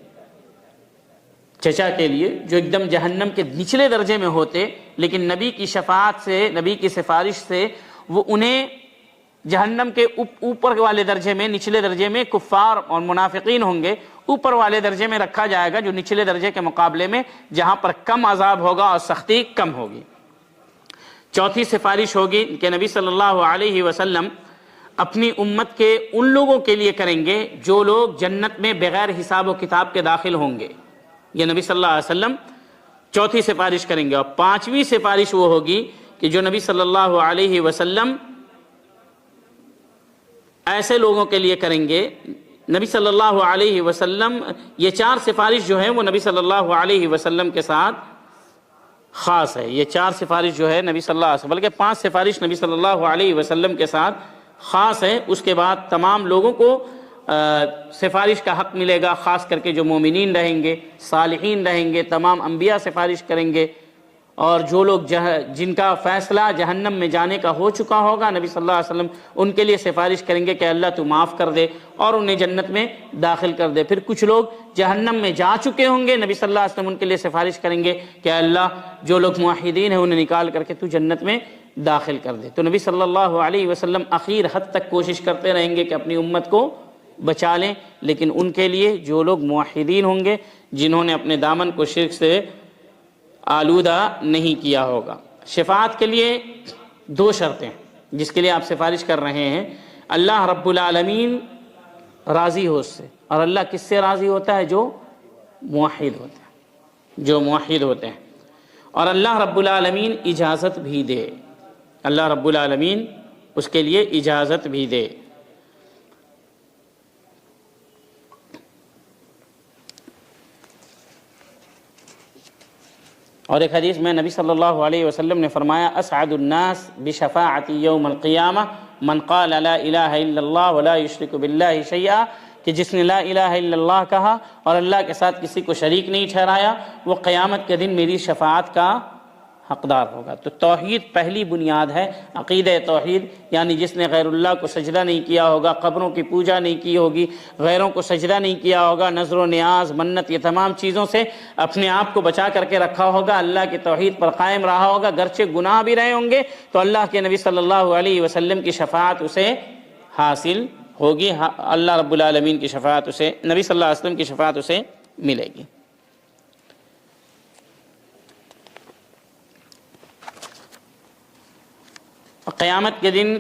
Speaker 1: چچا کے لیے جو ایک دم جہنم کے نچلے درجے میں ہوتے، لیکن نبی کی شفاعت سے، نبی کی سفارش سے وہ انہیں جہنم کے اوپر والے درجے میں، نچلے درجے میں کفار اور منافقین ہوں گے، اوپر والے درجے میں رکھا جائے گا، جو نچلے درجے کے مقابلے میں جہاں پر کم عذاب ہوگا اور سختی کم ہوگی۔ چوتھی سفارش ہوگی کہ نبی صلی اللہ علیہ وسلم اپنی امت کے ان لوگوں کے لیے کریں گے جو لوگ جنت میں بغیر حساب و کتاب کے داخل ہوں گے، یہ نبی صلی اللہ علیہ وسلم چوتھی سفارش کریں گے۔ اور پانچویں سفارش وہ ہوگی کہ جو نبی صلی اللہ علیہ وسلم ایسے لوگوں کے لیے کریں گے، نبی صلی اللہ علیہ وسلم، یہ چار سفارش جو ہے وہ نبی صلی اللہ علیہ وسلم کے ساتھ خاص ہے۔ یہ چار سفارش جو ہے نبی صلی اللہ علیہ وسلم، بلکہ 5 سفارش نبی صلی اللہ علیہ وسلم کے ساتھ خاص ہے۔ اس کے بعد تمام لوگوں کو سفارش کا حق ملے گا، خاص کر کے جو مومنین رہیں گے، صالحین رہیں گے، تمام انبیاء سفارش کریں گے، اور جو لوگ جن کا فیصلہ جہنم میں جانے کا ہو چکا ہوگا، نبی صلی اللہ علیہ وسلم ان کے لیے سفارش کریں گے کہ اللہ تو معاف کر دے اور انہیں جنت میں داخل کر دے۔ پھر کچھ لوگ جہنم میں جا چکے ہوں گے، نبی صلی اللہ علیہ وسلم ان کے لیے سفارش کریں گے کہ اللہ جو لوگ موحدین ہیں انہیں نکال کر کے تو جنت میں داخل کر دے۔ تو نبی صلی اللہ علیہ وسلم آخر حد تک کوشش کرتے رہیں گے کہ اپنی امت کو بچا لیں، لیکن ان کے لیے جو لوگ موحدین ہوں گے، جنہوں نے اپنے دامن کو شرک سے آلودہ نہیں کیا ہوگا۔ شفاعت کے لیے 2 شرطیں جس کے لیے آپ سفارش کر رہے ہیں، اللہ رب العالمین راضی ہو اس سے، اور اللہ کس سے راضی ہوتا ہے؟ جو موحد ہوتے ہیں، جو موحد ہوتے ہیں، اور اللہ رب العالمین اجازت بھی دے، اللہ رب العالمین اس کے لیے اجازت بھی دے۔ اور ایک حدیث میں نبی صلی اللہ علیہ وسلم نے فرمایا اسعد الناس بشفاعتی یوم القیامہ من قال لا الہ الا اللہ ولا یشرک باللہ شیئا، کہ جس نے لا الہ الا اللہ کہا اور اللہ کے ساتھ کسی کو شریک نہیں ٹھہرایا، وہ قیامت کے دن میری شفاعت کا حقدار ہوگا۔ تو توحید پہلی بنیاد ہے، عقیدہ توحید، یعنی جس نے غیر اللہ کو سجدہ نہیں کیا ہوگا، قبروں کی پوجا نہیں کی ہوگی، غیروں کو سجدہ نہیں کیا ہوگا، نظر و نیاز، منت، یہ تمام چیزوں سے اپنے آپ کو بچا کر کے رکھا ہوگا، اللہ کی توحید پر قائم رہا ہوگا، گرچہ گناہ بھی رہے ہوں گے تو اللہ کے نبی صلی اللہ علیہ وسلم کی شفاعت اسے حاصل ہوگی، اللہ رب العالمین کی شفاعت اسے، نبی صلی اللہ علیہ وسلم کی شفاعت اسے ملے گی۔ قیامت کے دن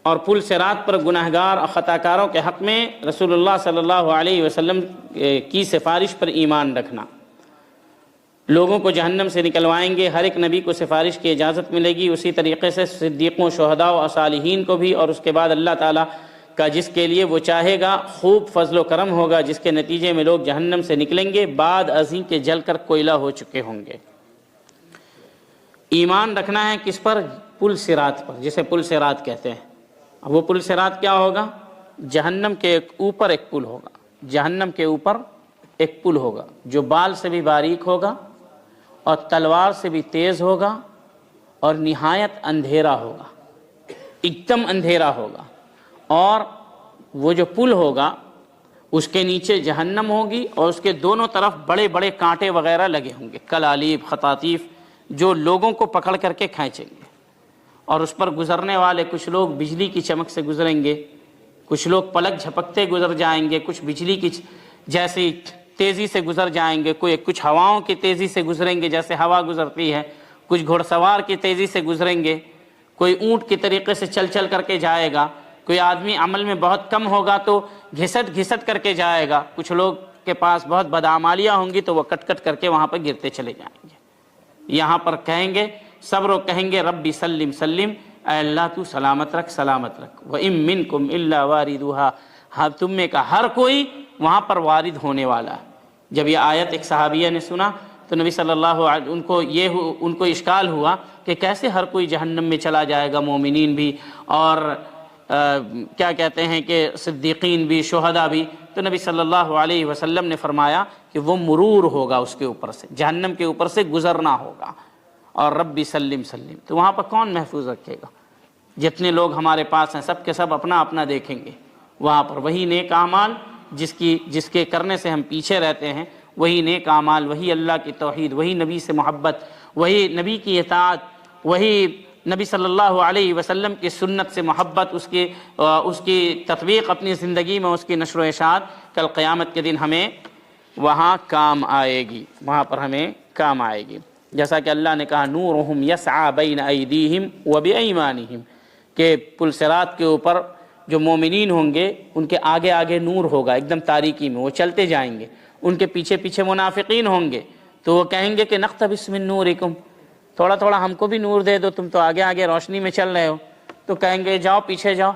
Speaker 1: اور پل صراط پر گناہگار اور خطاکاروں کے حق میں رسول اللہ صلی اللہ علیہ وسلم کی سفارش پر ایمان رکھنا، لوگوں کو جہنم سے نکلوائیں گے، ہر ایک نبی کو سفارش کی اجازت ملے گی، اسی طریقے سے صدیقوں، شہداء اور صالحین کو بھی، اور اس کے بعد اللہ تعالیٰ کا جس کے لیے وہ چاہے گا خوب فضل و کرم ہوگا، جس کے نتیجے میں لوگ جہنم سے نکلیں گے بعد ازیں کے جل کر کوئلہ ہو چکے ہوں گے۔ ایمان رکھنا ہے کس پر؟ پل صراط پر، جسے پل صراط کہتے ہیں، اب وہ پل صراط کیا ہوگا؟ جہنم کے اوپر ایک پل ہوگا، جہنم کے اوپر ایک پل ہوگا جو بال سے بھی باریک ہوگا اور تلوار سے بھی تیز ہوگا اور نہایت اندھیرا ہوگا، ایک دم اندھیرا ہوگا، اور وہ جو پل ہوگا اس کے نیچے جہنم ہوگی اور اس کے دونوں طرف بڑے بڑے کانٹے وغیرہ لگے ہوں گے، کلالیب، خطاطیف، جو لوگوں کو پکڑ کر کے کھینچیں گے، اور اس پر گزرنے والے کچھ لوگ بجلی کی چمک سے گزریں گے، کچھ لوگ پلک جھپکتے گزر جائیں گے، کچھ بجلی کی جیسی تیزی سے گزر جائیں گے، کچھ ہواؤں کی تیزی سے گزریں گے جیسے ہوا گزرتی ہے، کچھ گھڑ سوار کی تیزی سے گزریں گے، کوئی اونٹ کی طریقے سے چل چل کر کے جائے گا، کوئی آدمی عمل میں بہت کم ہوگا تو گھسٹ گھسٹ کر کے جائے گا، کچھ لوگ کے پاس بہت بدعمالیاں ہوں گی تو وہ کٹ کٹ کر کے وہاں پر گرتے چلے جائیں گے۔ یہاں پر کہیں گے صبر و کہیں گے ربی سلم سلم، اے اللہ تو سلامت رکھ سلامت رکھ، وَإِن مِّنكُمْ إِلَّا وَارِدُهَا، ہاں تم میں کا ہر کوئی وہاں پر وارد ہونے والا ہے۔ جب یہ آیت ایک صحابیہ نے سنا تو نبی صلی اللہ علیہ ان کو اشکال ہوا کہ کیسے ہر کوئی جہنم میں چلا جائے گا، مومنین بھی اور کیا کہتے ہیں کہ صدیقین بھی، شہداء بھی۔ تو نبی صلی اللہ علیہ وسلم نے فرمایا کہ وہ مرور ہوگا، اس کے اوپر سے جہنم کے اوپر سے گزرنا ہوگا، اور ربی سلم سلم، تو وہاں پر کون محفوظ رکھے گا؟ جتنے لوگ ہمارے پاس ہیں سب کے سب اپنا اپنا دیکھیں گے، وہاں پر وہی نیک اعمال جس کے کرنے سے ہم پیچھے رہتے ہیں، وہی نیک اعمال، وہی اللہ کی توحید، وہی نبی سے محبت، وہی نبی کی اطاعت، وہی نبی صلی اللہ علیہ وسلم کی سنت سے محبت، اس کی تطبیق اپنی زندگی میں، اس کی نشر و اشاعت، کل قیامت کے دن ہمیں وہاں کام آئے گی، وہاں پر ہمیں کام آئے گی۔ جیسا کہ اللہ نے کہا نورہم یسعی بین ایدیہم وبایمانہم، کہ پل صراط کے اوپر جو مومنین ہوں گے ان کے آگے آگے نور ہوگا، ایک دم تاریکی میں وہ چلتے جائیں گے، ان کے پیچھے پیچھے منافقین ہوں گے تو وہ کہیں گے کہ نقتبس من نورکم، تھوڑا تھوڑا ہم کو بھی نور دے دو، تم تو آگے آگے روشنی میں چل رہے ہو۔ تو کہیں گے جاؤ پیچھے جاؤ،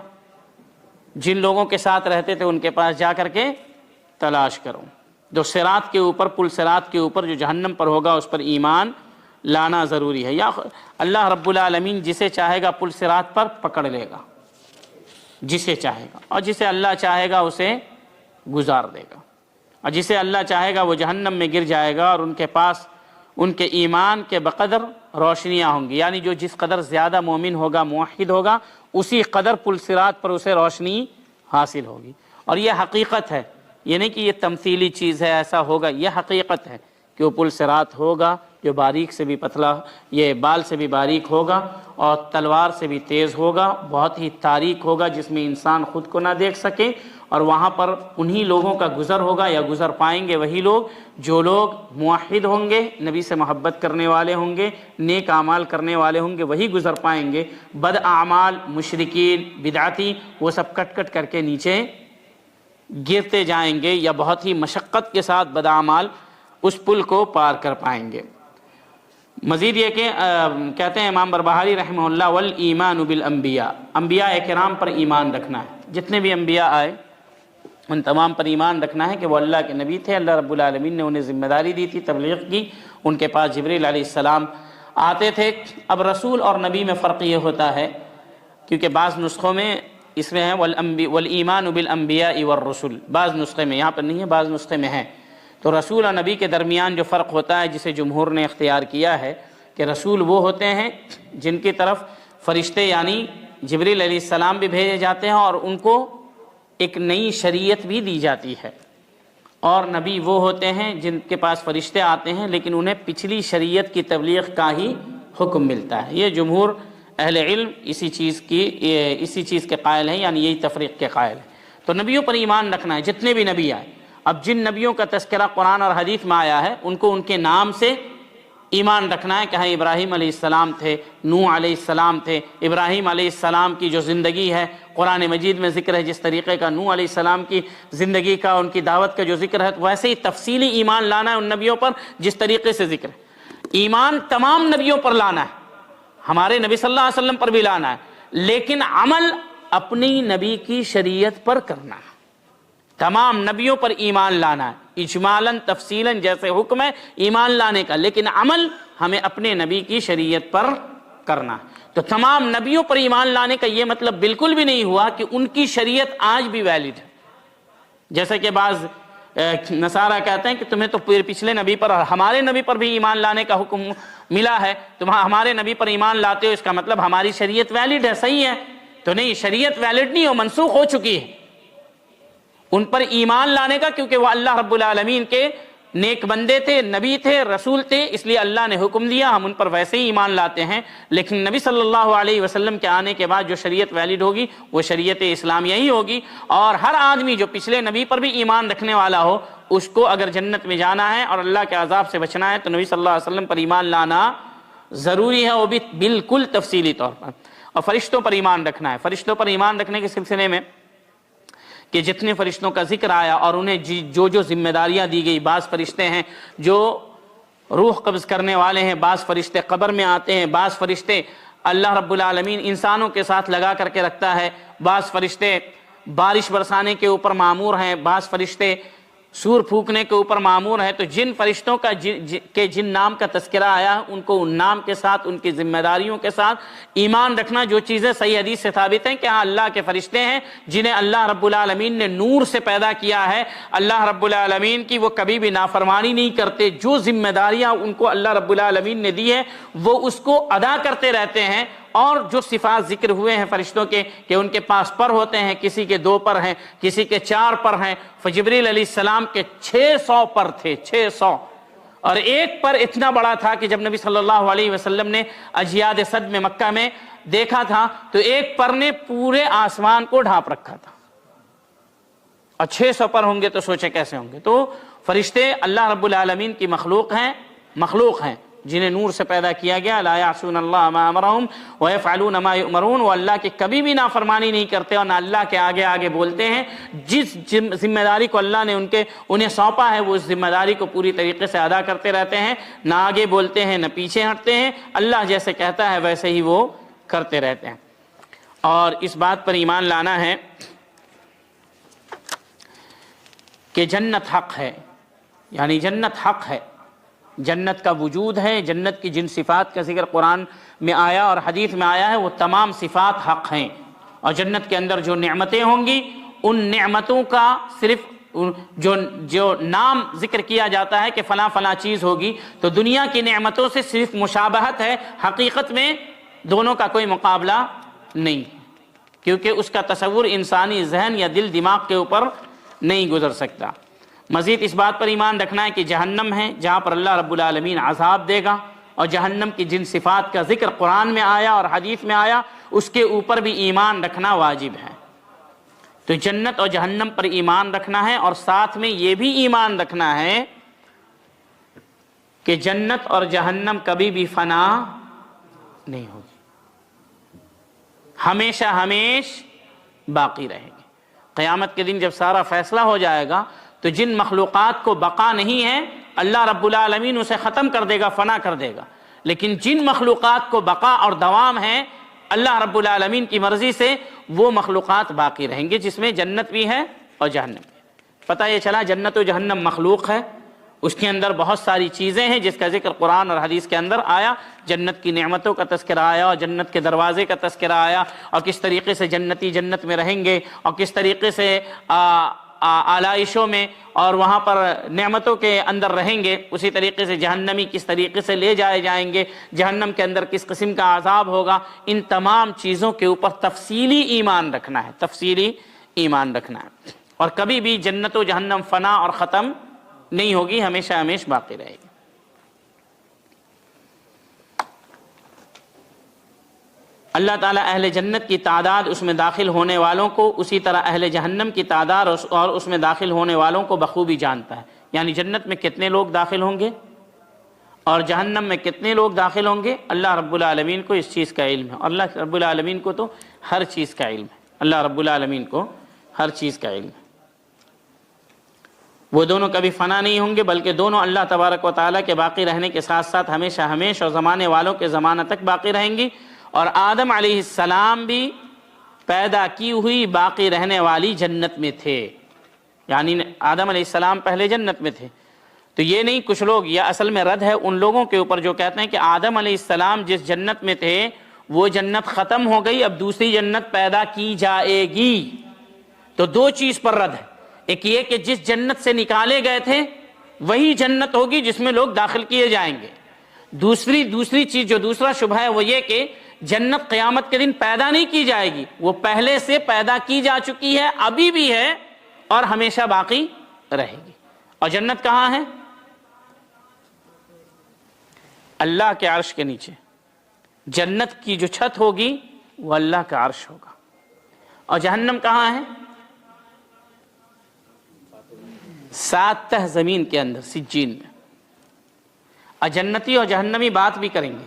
Speaker 1: جن لوگوں کے ساتھ رہتے تھے ان کے پاس جا کر کے تلاش کرو۔ جو صراط کے اوپر، پل صراط کے اوپر جو جہنم پر ہوگا اس پر ایمان لانا ضروری ہے، یا اللہ رب العالمین جسے چاہے گا پل صراط پر پکڑ لے گا، جسے چاہے گا، اور جسے اللہ چاہے گا اسے گزار دے گا، اور جسے اللہ چاہے گا وہ جہنم میں گر جائے گا، اور ان کے پاس ان کے ایمان کے بقدر روشنیاں ہوں گی، یعنی جو جس قدر زیادہ مومن ہوگا، موحد ہوگا، اسی قدر پل صراط پر اسے روشنی حاصل ہوگی۔ اور یہ حقیقت ہے، یہ نہیں کہ یہ تمثیلی چیز ہے ایسا ہوگا، یہ حقیقت ہے کہ وہ پل صراط ہوگا جو باریک سے بھی پتلا، یہ بال سے بھی باریک ہوگا اور تلوار سے بھی تیز ہوگا، بہت ہی تاریک ہوگا جس میں انسان خود کو نہ دیکھ سکے، اور وہاں پر انہی لوگوں کا گزر ہوگا یا گزر پائیں گے وہی لوگ جو لوگ موحد ہوں گے، نبی سے محبت کرنے والے ہوں گے، نیک اعمال کرنے والے ہوں گے، وہی گزر پائیں گے۔ بد اعمال، مشرکین، بدعتی، وہ سب کٹ کٹ کر کے نیچے گرتے جائیں گے یا بہت ہی مشقت کے ساتھ بد اعمال اس پل کو پار کر پائیں گے۔ مزید یہ کہ کہتے ہیں امام بربہاری رحمہ اللہ والایمان بالانبیاء، انبیاء کرام پر ایمان رکھنا ہے، جتنے بھی انبیاء آئے ان تمام پر ایمان رکھنا ہے کہ وہ اللہ کے نبی تھے، اللہ رب العالمین نے انہیں ذمہ داری دی تھی تبلیغ کی، ان کے پاس جبریل علیہ السلام آتے تھے۔ اب رسول اور نبی میں فرق یہ ہوتا ہے کیونکہ بعض نسخوں میں اس میں ہے والایمان بالانبیاء والرسل، بعض نسخے میں، یہاں پر نہیں ہے، بعض نسخے میں ہے۔ تو رسول اور نبی کے درمیان جو فرق ہوتا ہے جسے جمہور نے اختیار کیا ہے کہ رسول وہ ہوتے ہیں جن کی طرف فرشتے یعنی جبریل علیہ السلام بھی بھیجے جاتے ہیں اور ان کو ایک نئی شریعت بھی دی جاتی ہے، اور نبی وہ ہوتے ہیں جن کے پاس فرشتے آتے ہیں لیکن انہیں پچھلی شریعت کی تبلیغ کا ہی حکم ملتا ہے۔ یہ جمہور اہل علم اسی چیز کے قائل ہیں، یعنی یہی تفریق کے قائل ہیں۔ تو نبیوں پر ایمان رکھنا ہے، جتنے بھی نبی آئے۔ اب جن نبیوں کا تذکرہ قرآن اور حدیث میں آیا ہے ان کو ان کے نام سے ایمان رکھنا ہے کہ ہاں ابراہیم علیہ السلام تھے، نوح علیہ السلام تھے، ابراہیم علیہ السلام کی جو زندگی ہے قرآن مجید میں ذکر ہے، جس طریقے کا نوح علیہ السلام کی زندگی کا، ان کی دعوت کا جو ذکر ہے، ویسے ہی تفصیلی ایمان لانا ہے ان نبیوں پر جس طریقے سے ذکر ہے۔ ایمان تمام نبیوں پر لانا ہے، ہمارے نبی صلی اللہ علیہ وسلم پر بھی لانا ہے، لیکن عمل اپنی نبی کی شریعت پر کرنا ہے۔ تمام نبیوں پر ایمان لانا ہے، اجمالاً تفصیلاً جیسے حکم ہے ایمان لانے کا، لیکن عمل ہمیں اپنے نبی کی شریعت پر کرنا۔ تو تمام نبیوں پر ایمان لانے کا یہ مطلب بالکل بھی نہیں ہوا کہ ان کی شریعت آج بھی ویلڈ ہے، جیسے کہ بعض نصارہ کہتے ہیں کہ تمہیں تو پچھلے نبی پر، ہمارے نبی پر بھی ایمان لانے کا حکم ملا ہے، تم ہمارے نبی پر ایمان لاتے ہو، اس کا مطلب ہماری شریعت ویلڈ ہے، صحیح ہے؟ تو نہیں، شریعت ویلڈ نہیں ہو، منسوخ ہو چکی ہے ان پر ایمان لانے کا، کیونکہ وہ اللہ رب العالمین کے نیک بندے تھے، نبی تھے، رسول تھے، اس لیے اللہ نے حکم دیا، ہم ان پر ویسے ہی ایمان لاتے ہیں۔ لیکن نبی صلی اللہ علیہ وسلم کے آنے کے بعد جو شریعت ویلڈ ہوگی وہ شریعت اسلامیہ ہی ہوگی، اور ہر آدمی جو پچھلے نبی پر بھی ایمان رکھنے والا ہو، اس کو اگر جنت میں جانا ہے اور اللہ کے عذاب سے بچنا ہے تو نبی صلی اللہ علیہ وسلم پر ایمان لانا ضروری ہے، وہ بھی بالکل تفصیلی طور پر۔ اور فرشتوں پر ایمان رکھنا ہے۔ فرشتوں پر ایمان رکھنے کے سلسلے میں کہ جتنے فرشتوں کا ذکر آیا اور انہیں جو ذمہ داریاں دی گئی، بعض فرشتے ہیں جو روح قبض کرنے والے ہیں، بعض فرشتے قبر میں آتے ہیں، بعض فرشتے اللہ رب العالمین انسانوں کے ساتھ لگا کر کے رکھتا ہے، بعض فرشتے بارش برسانے کے اوپر مامور ہیں، بعض فرشتے سور پھونکنے کے اوپر مامور ہیں۔ تو جن فرشتوں کا جن نام کا تذکرہ آیا، ان کو ان نام کے ساتھ، ان کی ذمہ داریوں کے ساتھ ایمان رکھنا۔ جو چیزیں صحیح حدیث سے ثابت ہیں کہ ہاں اللہ کے فرشتے ہیں جنہیں اللہ رب العالمین نے نور سے پیدا کیا ہے، اللہ رب العالمین کی وہ کبھی بھی نافرمانی نہیں کرتے، جو ذمہ داریاں ان کو اللہ رب العالمین نے دی ہے وہ اس کو ادا کرتے رہتے ہیں۔ اور جو صفات ذکر ہوئے ہیں فرشتوں کے کہ ان کے پاس پر ہوتے ہیں، کسی کے 2 پر ہیں، کسی کے 4 پر ہیں، فجبریل علیہ السلام کے 600 پر تھے، 600، اور ایک پر اتنا بڑا تھا کہ جب نبی صلی اللہ علیہ وسلم نے اجیاد صد میں مکہ میں دیکھا تھا تو ایک پر نے پورے آسمان کو ڈھانپ رکھا تھا، اور 600 پر ہوں گے تو سوچے کیسے ہوں گے۔ تو فرشتے اللہ رب العالمین کی مخلوق ہیں جنہیں نور سے پیدا کیا گیا۔ لا یعصون اللہ ما امرہم ویفعلون ما یؤمرون، وہ اللہ کی کبھی بھی نافرمانی نہیں کرتے اور نہ اللہ کے آگے آگے بولتے ہیں۔ جس ذمہ داری کو اللہ نے انہیں سونپا ہے وہ اس ذمہ داری کو پوری طریقے سے ادا کرتے رہتے ہیں، نہ آگے بولتے ہیں نہ پیچھے ہٹتے ہیں، اللہ جیسے کہتا ہے ویسے ہی وہ کرتے رہتے ہیں۔ اور اس بات پر ایمان لانا ہے کہ جنت حق ہے، یعنی جنت حق ہے، جنت کا وجود ہے، جنت کی جن صفات کا ذکر قرآن میں آیا اور حدیث میں آیا ہے وہ تمام صفات حق ہیں، اور جنت کے اندر جو نعمتیں ہوں گی ان نعمتوں کا صرف جو نام ذکر کیا جاتا ہے کہ فلاں فلاں چیز ہوگی، تو دنیا کی نعمتوں سے صرف مشابہت ہے، حقیقت میں دونوں کا کوئی مقابلہ نہیں، کیونکہ اس کا تصور انسانی ذہن یا دل دماغ کے اوپر نہیں گزر سکتا۔ مزید اس بات پر ایمان رکھنا ہے کہ جہنم ہے جہاں پر اللہ رب العالمین عذاب دے گا، اور جہنم کی جن صفات کا ذکر قرآن میں آیا اور حدیث میں آیا اس کے اوپر بھی ایمان رکھنا واجب ہے۔ تو جنت اور جہنم پر ایمان رکھنا ہے، اور ساتھ میں یہ بھی ایمان رکھنا ہے کہ جنت اور جہنم کبھی بھی فنا نہیں ہوگی، ہمیشہ باقی رہے گی۔ قیامت کے دن جب سارا فیصلہ ہو جائے گا تو جن مخلوقات کو بقا نہیں ہے اللہ رب العالمین اسے ختم کر دے گا، فنا کر دے گا، لیکن جن مخلوقات کو بقا اور دوام ہے اللہ رب العالمین کی مرضی سے وہ مخلوقات باقی رہیں گے، جس میں جنت بھی ہے اور جہنم بھی ہے۔ پتہ یہ چلا جنت و جہنم مخلوق ہے، اس کے اندر بہت ساری چیزیں ہیں جس کا ذکر قرآن اور حدیث کے اندر آیا، جنت کی نعمتوں کا تذکرہ آیا اور جنت کے دروازے کا تذکرہ آیا، اور کس طریقے سے جنتی جنت میں رہیں گے اور کس طریقے سے آلائشوں میں اور وہاں پر نعمتوں کے اندر رہیں گے، اسی طریقے سے جہنمی کس طریقے سے لے جائے جائیں گے، جہنم کے اندر کس قسم کا عذاب ہوگا۔ ان تمام چیزوں کے اوپر تفصیلی ایمان رکھنا ہے، تفصیلی ایمان رکھنا ہے، اور کبھی بھی جنت و جہنم فنا اور ختم نہیں ہوگی، ہمیشہ باقی رہے گی۔ اللہ تعالیٰ اہل جنت کی تعداد اس میں داخل ہونے والوں کو، اسی طرح اہل جہنم کی تعداد اور اس میں داخل ہونے والوں کو بخوبی جانتا ہے، یعنی جنت میں کتنے لوگ داخل ہوں گے اور جہنم میں کتنے لوگ داخل ہوں گے، اللہ رب العالمین کو اس چیز کا علم ہے، اور اللہ رب العالمین کو تو ہر چیز کا علم ہے، اللہ رب العالمین کو ہر چیز کا علم ہے۔ وہ دونوں کبھی فنا نہیں ہوں گے، بلکہ دونوں اللہ تبارک و تعالیٰ کے باقی رہنے کے ساتھ ساتھ ہمیشہ اور زمانے والوں کے زمانہ تک باقی رہیں گی۔ اور آدم علیہ السلام بھی پیدا کی ہوئی باقی رہنے والی جنت میں تھے، یعنی آدم علیہ السلام پہلے جنت میں تھے، تو یہ نہیں کچھ لوگ، یہ اصل میں رد ہے ان لوگوں کے اوپر جو کہتے ہیں کہ آدم علیہ السلام جس جنت میں تھے وہ جنت ختم ہو گئی، اب دوسری جنت پیدا کی جائے گی۔ تو دو چیز پر رد ہے، ایک یہ کہ جس جنت سے نکالے گئے تھے وہی جنت ہوگی جس میں لوگ داخل کیے جائیں گے۔ دوسری چیز جو دوسرا شبہ ہے وہ یہ کہ جنت قیامت کے دن پیدا نہیں کی جائے گی، وہ پہلے سے پیدا کی جا چکی ہے، ابھی بھی ہے اور ہمیشہ باقی رہے گی۔ اور جنت کہاں ہے؟ اللہ کے عرش کے نیچے۔ جنت کی جو چھت ہوگی وہ اللہ کا عرش ہوگا۔ اور جہنم کہاں ہے؟ 7 تہ زمین کے اندر، سجین میں۔ اور جنتی اور جہنمی بات بھی کریں گے۔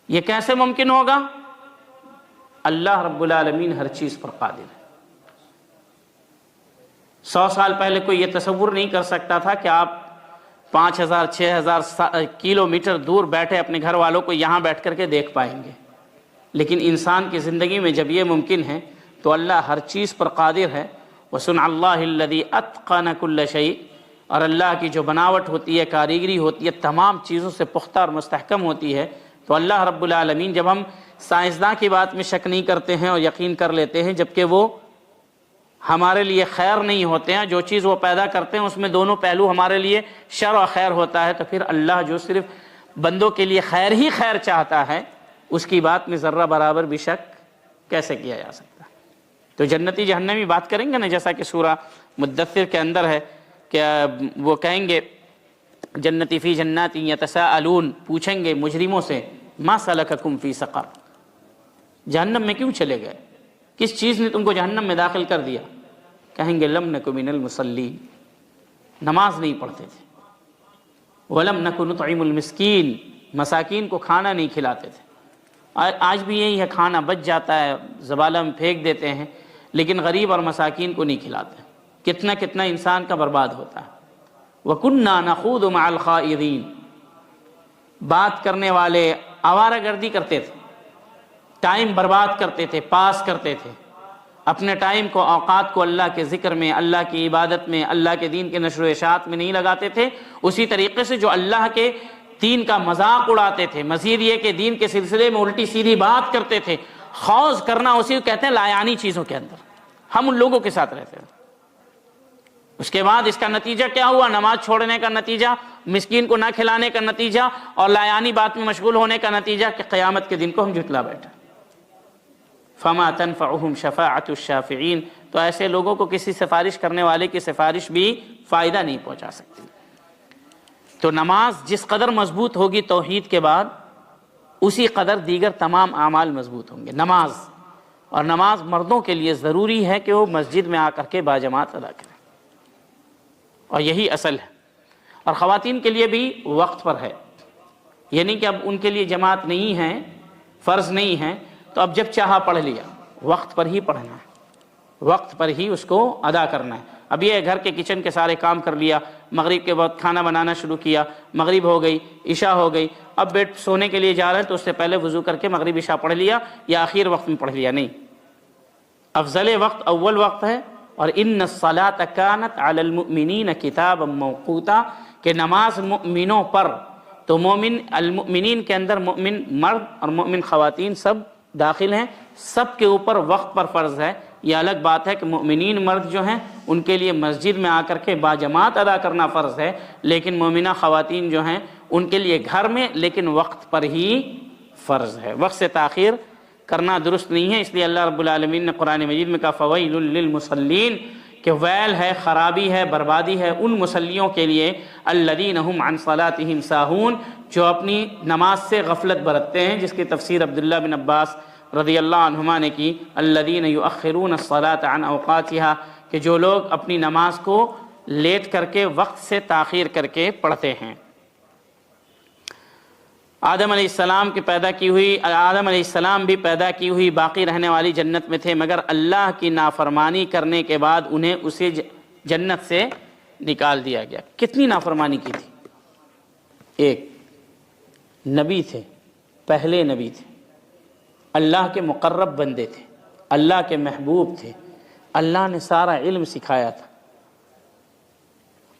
Speaker 1: یہ کیسے ممکن ہوگا؟ اللہ رب العالمین ہر چیز پر قادر ہے۔ 100 سال پہلے کوئی یہ تصور نہیں کر سکتا تھا کہ آپ 5000 6000 کلومیٹر دور بیٹھے اپنے گھر والوں کو یہاں بیٹھ کر کے دیکھ پائیں گے، لیکن انسان کی زندگی میں جب یہ ممکن ہے تو اللہ ہر چیز پر قادر ہے۔ وَصُنْعَ اللَّهِ الَّذِي أَتْقَنَ كُلَّ شَيْءٍ، اور اللہ کی جو بناوٹ ہوتی ہے، کاریگری ہوتی ہے، تمام چیزوں سے پختہ اور مستحکم ہوتی ہے۔ تو اللہ رب العالمین، جب ہم سائنسداں کی بات میں شک نہیں کرتے ہیں اور یقین کر لیتے ہیں جبکہ وہ ہمارے لیے خیر نہیں ہوتے ہیں، جو چیز وہ پیدا کرتے ہیں اس میں دونوں پہلو ہمارے لیے شر و خیر ہوتا ہے، تو پھر اللہ جو صرف بندوں کے لیے خیر ہی خیر چاہتا ہے، اس کی بات میں ذرہ برابر بھی شک کیسے کیا جا سکتا ہے؟ تو جنتی جہنمی بات کریں گے نا، جیسا کہ سورہ مدثر کے اندر ہے کہ وہ کہیں گے جنتی فی جنات یتساءلون، پوچھیں گے مجرموں سے ما سلککم فی سقر، جہنم میں کیوں چلے گئے، کس چیز نے تم کو جہنم میں داخل کر دیا؟ کہیں گے لم نک من المصلین، نماز نہیں پڑھتے تھے، ولم نک نطعم المسکین، مساکین کو کھانا نہیں کھلاتے تھے۔ آج بھی یہی ہے، کھانا بچ جاتا ہے زبالہ میں پھینک دیتے ہیں، لیکن غریب اور مساکین کو نہیں کھلاتے۔ کتنا انسان کا برباد ہوتا ہے۔ وَكُنَّا نَخُوضُ مَعَ الْخَائِضِينَ، بات کرنے والے آوارہ گردی کرتے تھے، ٹائم برباد کرتے تھے، پاس کرتے تھے، اپنے ٹائم کو، اوقات کو اللہ کے ذکر میں، اللہ کی عبادت میں، اللہ کے دین کے نشر و اشاعت میں نہیں لگاتے تھے۔ اسی طریقے سے جو اللہ کے دین کا مذاق اڑاتے تھے، مزید یہ کہ دین کے سلسلے میں الٹی سیدھی بات کرتے تھے، خوض کرنا اسی کو کہتے ہیں لایانی چیزوں کے اندر، ہم ان لوگوں کے ساتھ رہتے ہیں۔ اس کے بعد اس کا نتیجہ کیا ہوا؟ نماز چھوڑنے کا نتیجہ، مسکین کو نہ کھلانے کا نتیجہ، اور لایانی بات میں مشغول ہونے کا نتیجہ کہ قیامت کے دن کو ہم جھٹلا بیٹھے۔ فما تنفعهم شفاعۃ الشافعین، تو ایسے لوگوں کو کسی سفارش کرنے والے کی سفارش بھی فائدہ نہیں پہنچا سکتی۔ تو نماز جس قدر مضبوط ہوگی توحید کے بعد، اسی قدر دیگر تمام اعمال مضبوط ہوں گے۔ نماز مردوں کے لیے ضروری ہے کہ وہ مسجد میں آ کر کے باجماعت ادا کریں، اور یہی اصل ہے۔ اور خواتین کے لیے بھی وقت پر ہے، یہ نہیں کہ اب ان کے لیے جماعت نہیں ہے، فرض نہیں ہے تو اب جب چاہا پڑھ لیا، وقت پر ہی پڑھنا ہے، وقت پر ہی اس کو ادا کرنا ہے۔ اب یہ گھر کے کچن کے سارے کام کر لیا، مغرب کے بعد کھانا بنانا شروع کیا، مغرب ہو گئی، عشاء ہو گئی، اب بیٹ سونے کے لیے جا رہے ہیں تو اس سے پہلے وضو کر کے مغرب عشاء پڑھ لیا یا آخر وقت میں پڑھ لیا، نہیں، افضل وقت اول وقت ہے۔ اور ان الصلاۃ کانت علی المؤمنین کتابا موقوتا، کہ نماز مؤمنوں پر، تو مومن المؤمنین کے اندر مومن مرد اور مومن خواتین سب داخل ہیں، سب کے اوپر وقت پر فرض ہے۔ یہ الگ بات ہے کہ مومنین مرد جو ہیں ان کے لیے مسجد میں آ کر کے باجماعت ادا کرنا فرض ہے، لیکن مومنہ خواتین جو ہیں ان کے لیے گھر میں لیکن وقت پر ہی فرض ہے، وقت سے تاخیر کرنا درست نہیں ہے۔ اس لیے اللہ رب العالمین نے قرآن مجید میں کہا فویل للمصلین، کہ ویل ہے، خرابی ہے، بربادی ہے ان مصلیوں کے لیے الذین هم عن صلاتهم ساہون، جو اپنی نماز سے غفلت برتتے ہیں، جس کی تفسیر عبداللہ بن عباس رضی اللہ عنہما نے کی، الذین یؤخرون الصلاۃ عن اوقاتها، کہ جو لوگ اپنی نماز کو لیٹ کر کے، وقت سے تاخیر کر کے پڑھتے ہیں۔ آدم علیہ السلام کی پیدا کی ہوئی، آدم علیہ السلام بھی پیدا کی ہوئی باقی رہنے والی جنت میں تھے، مگر اللہ کی نافرمانی کرنے کے بعد انہیں اسے جنت سے نکال دیا گیا۔ کتنی نافرمانی کی تھی؟ ایک نبی تھے، پہلے نبی تھے، اللہ کے مقرب بندے تھے، اللہ کے محبوب تھے، اللہ نے سارا علم سکھایا تھا،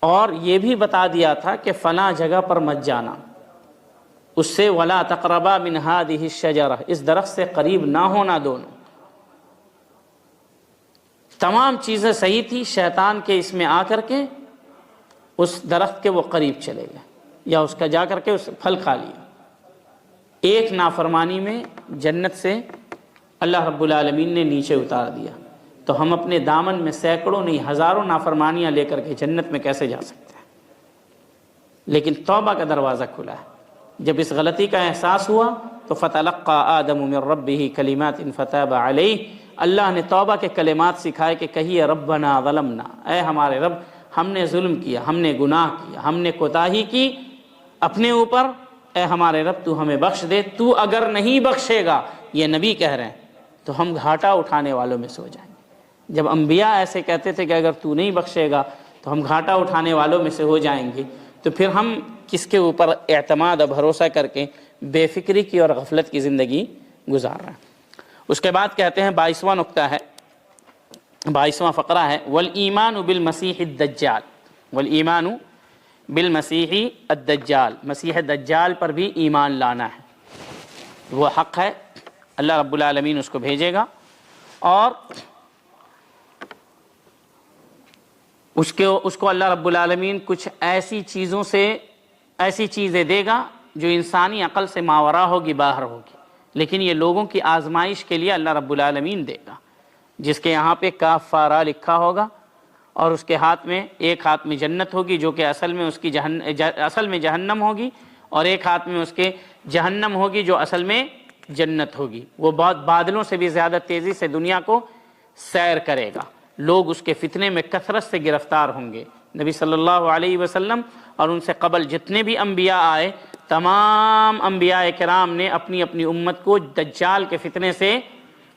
Speaker 1: اور یہ بھی بتا دیا تھا کہ فلاں جگہ پر مت جانا، اس سے ولا تقربا من هذه الشجرہ، اس درخت سے قریب نہ ہونا دونوں۔ تمام چیزیں صحیح تھی، شیطان کے اس میں آ کر کے اس درخت کے وہ قریب چلے گئے، یا اس کا جا کر کے اس پھل کھا لیا۔ ایک نافرمانی میں جنت سے اللہ رب العالمین نے نیچے اتار دیا، تو ہم اپنے دامن میں سینکڑوں نہیں ہزاروں نافرمانیاں لے کر کے جنت میں کیسے جا سکتے ہیں؟ لیکن توبہ کا دروازہ کھلا ہے۔ جب اس غلطی کا احساس ہوا تو فَتَلَقَّى آدَمُ مِن رَبِّهِ كَلِمَاتٍ فَتَابَ عَلَيْهِ، اللہ نے توبہ کے کلمات سکھائے کہ کہیے ربنا ظلمنا، اے ہمارے رب ہم نے ظلم کیا، ہم نے گناہ کیا، ہم نے کوتاہی کی اپنے اوپر، اے ہمارے رب تو ہمیں بخش دے۔ تو اگر نہیں بخشے گا، یہ نبی کہہ رہے ہیں، تو ہم گھاٹا اٹھانے والوں میں سے ہو جائیں گے۔ جب انبیاء ایسے کہتے تھے کہ اگر تو نہیں بخشے گا تو ہم گھاٹا اٹھانے والوں میں سے ہو جائیں گے، تو پھر ہم کس کے اوپر اعتماد اور بھروسہ کر کے بے فکری کی اور غفلت کی زندگی گزار رہے ہیں۔ اس کے بعد کہتے ہیں 22واں نقطہ ہے، 22واں فقرہ ہے والایمان بالمسیح الدجال، والایمان بالمسیح الدجال، مسیح دجال پر بھی ایمان لانا ہے، وہ حق ہے، اللہ رب العالمین اس کو بھیجے گا، اور اس کو اللہ رب العالمین کچھ ایسی چیزوں سے ایسی چیزیں دے گا جو انسانی عقل سے ماورا ہوگی، باہر ہوگی، لیکن یہ لوگوں کی آزمائش کے لیے اللہ رب العالمین دے گا۔ جس کے یہاں پہ کافارہ لکھا ہوگا اور اس کے ہاتھ میں ایک ہاتھ میں جنت ہوگی جو کہ اصل میں اس کی اصل میں جہنم ہوگی، اور ایک ہاتھ میں اس کے جہنم ہوگی جو اصل میں جنت ہوگی۔ وہ بہت بادلوں سے بھی زیادہ تیزی سے دنیا کو سیر کرے گا، لوگ اس کے فتنے میں کثرت سے گرفتار ہوں گے۔ نبی صلی اللہ علیہ وسلم اور ان سے قبل جتنے بھی انبیاء آئے، تمام انبیاء کرام نے اپنی اپنی امت کو دجال کے فتنے سے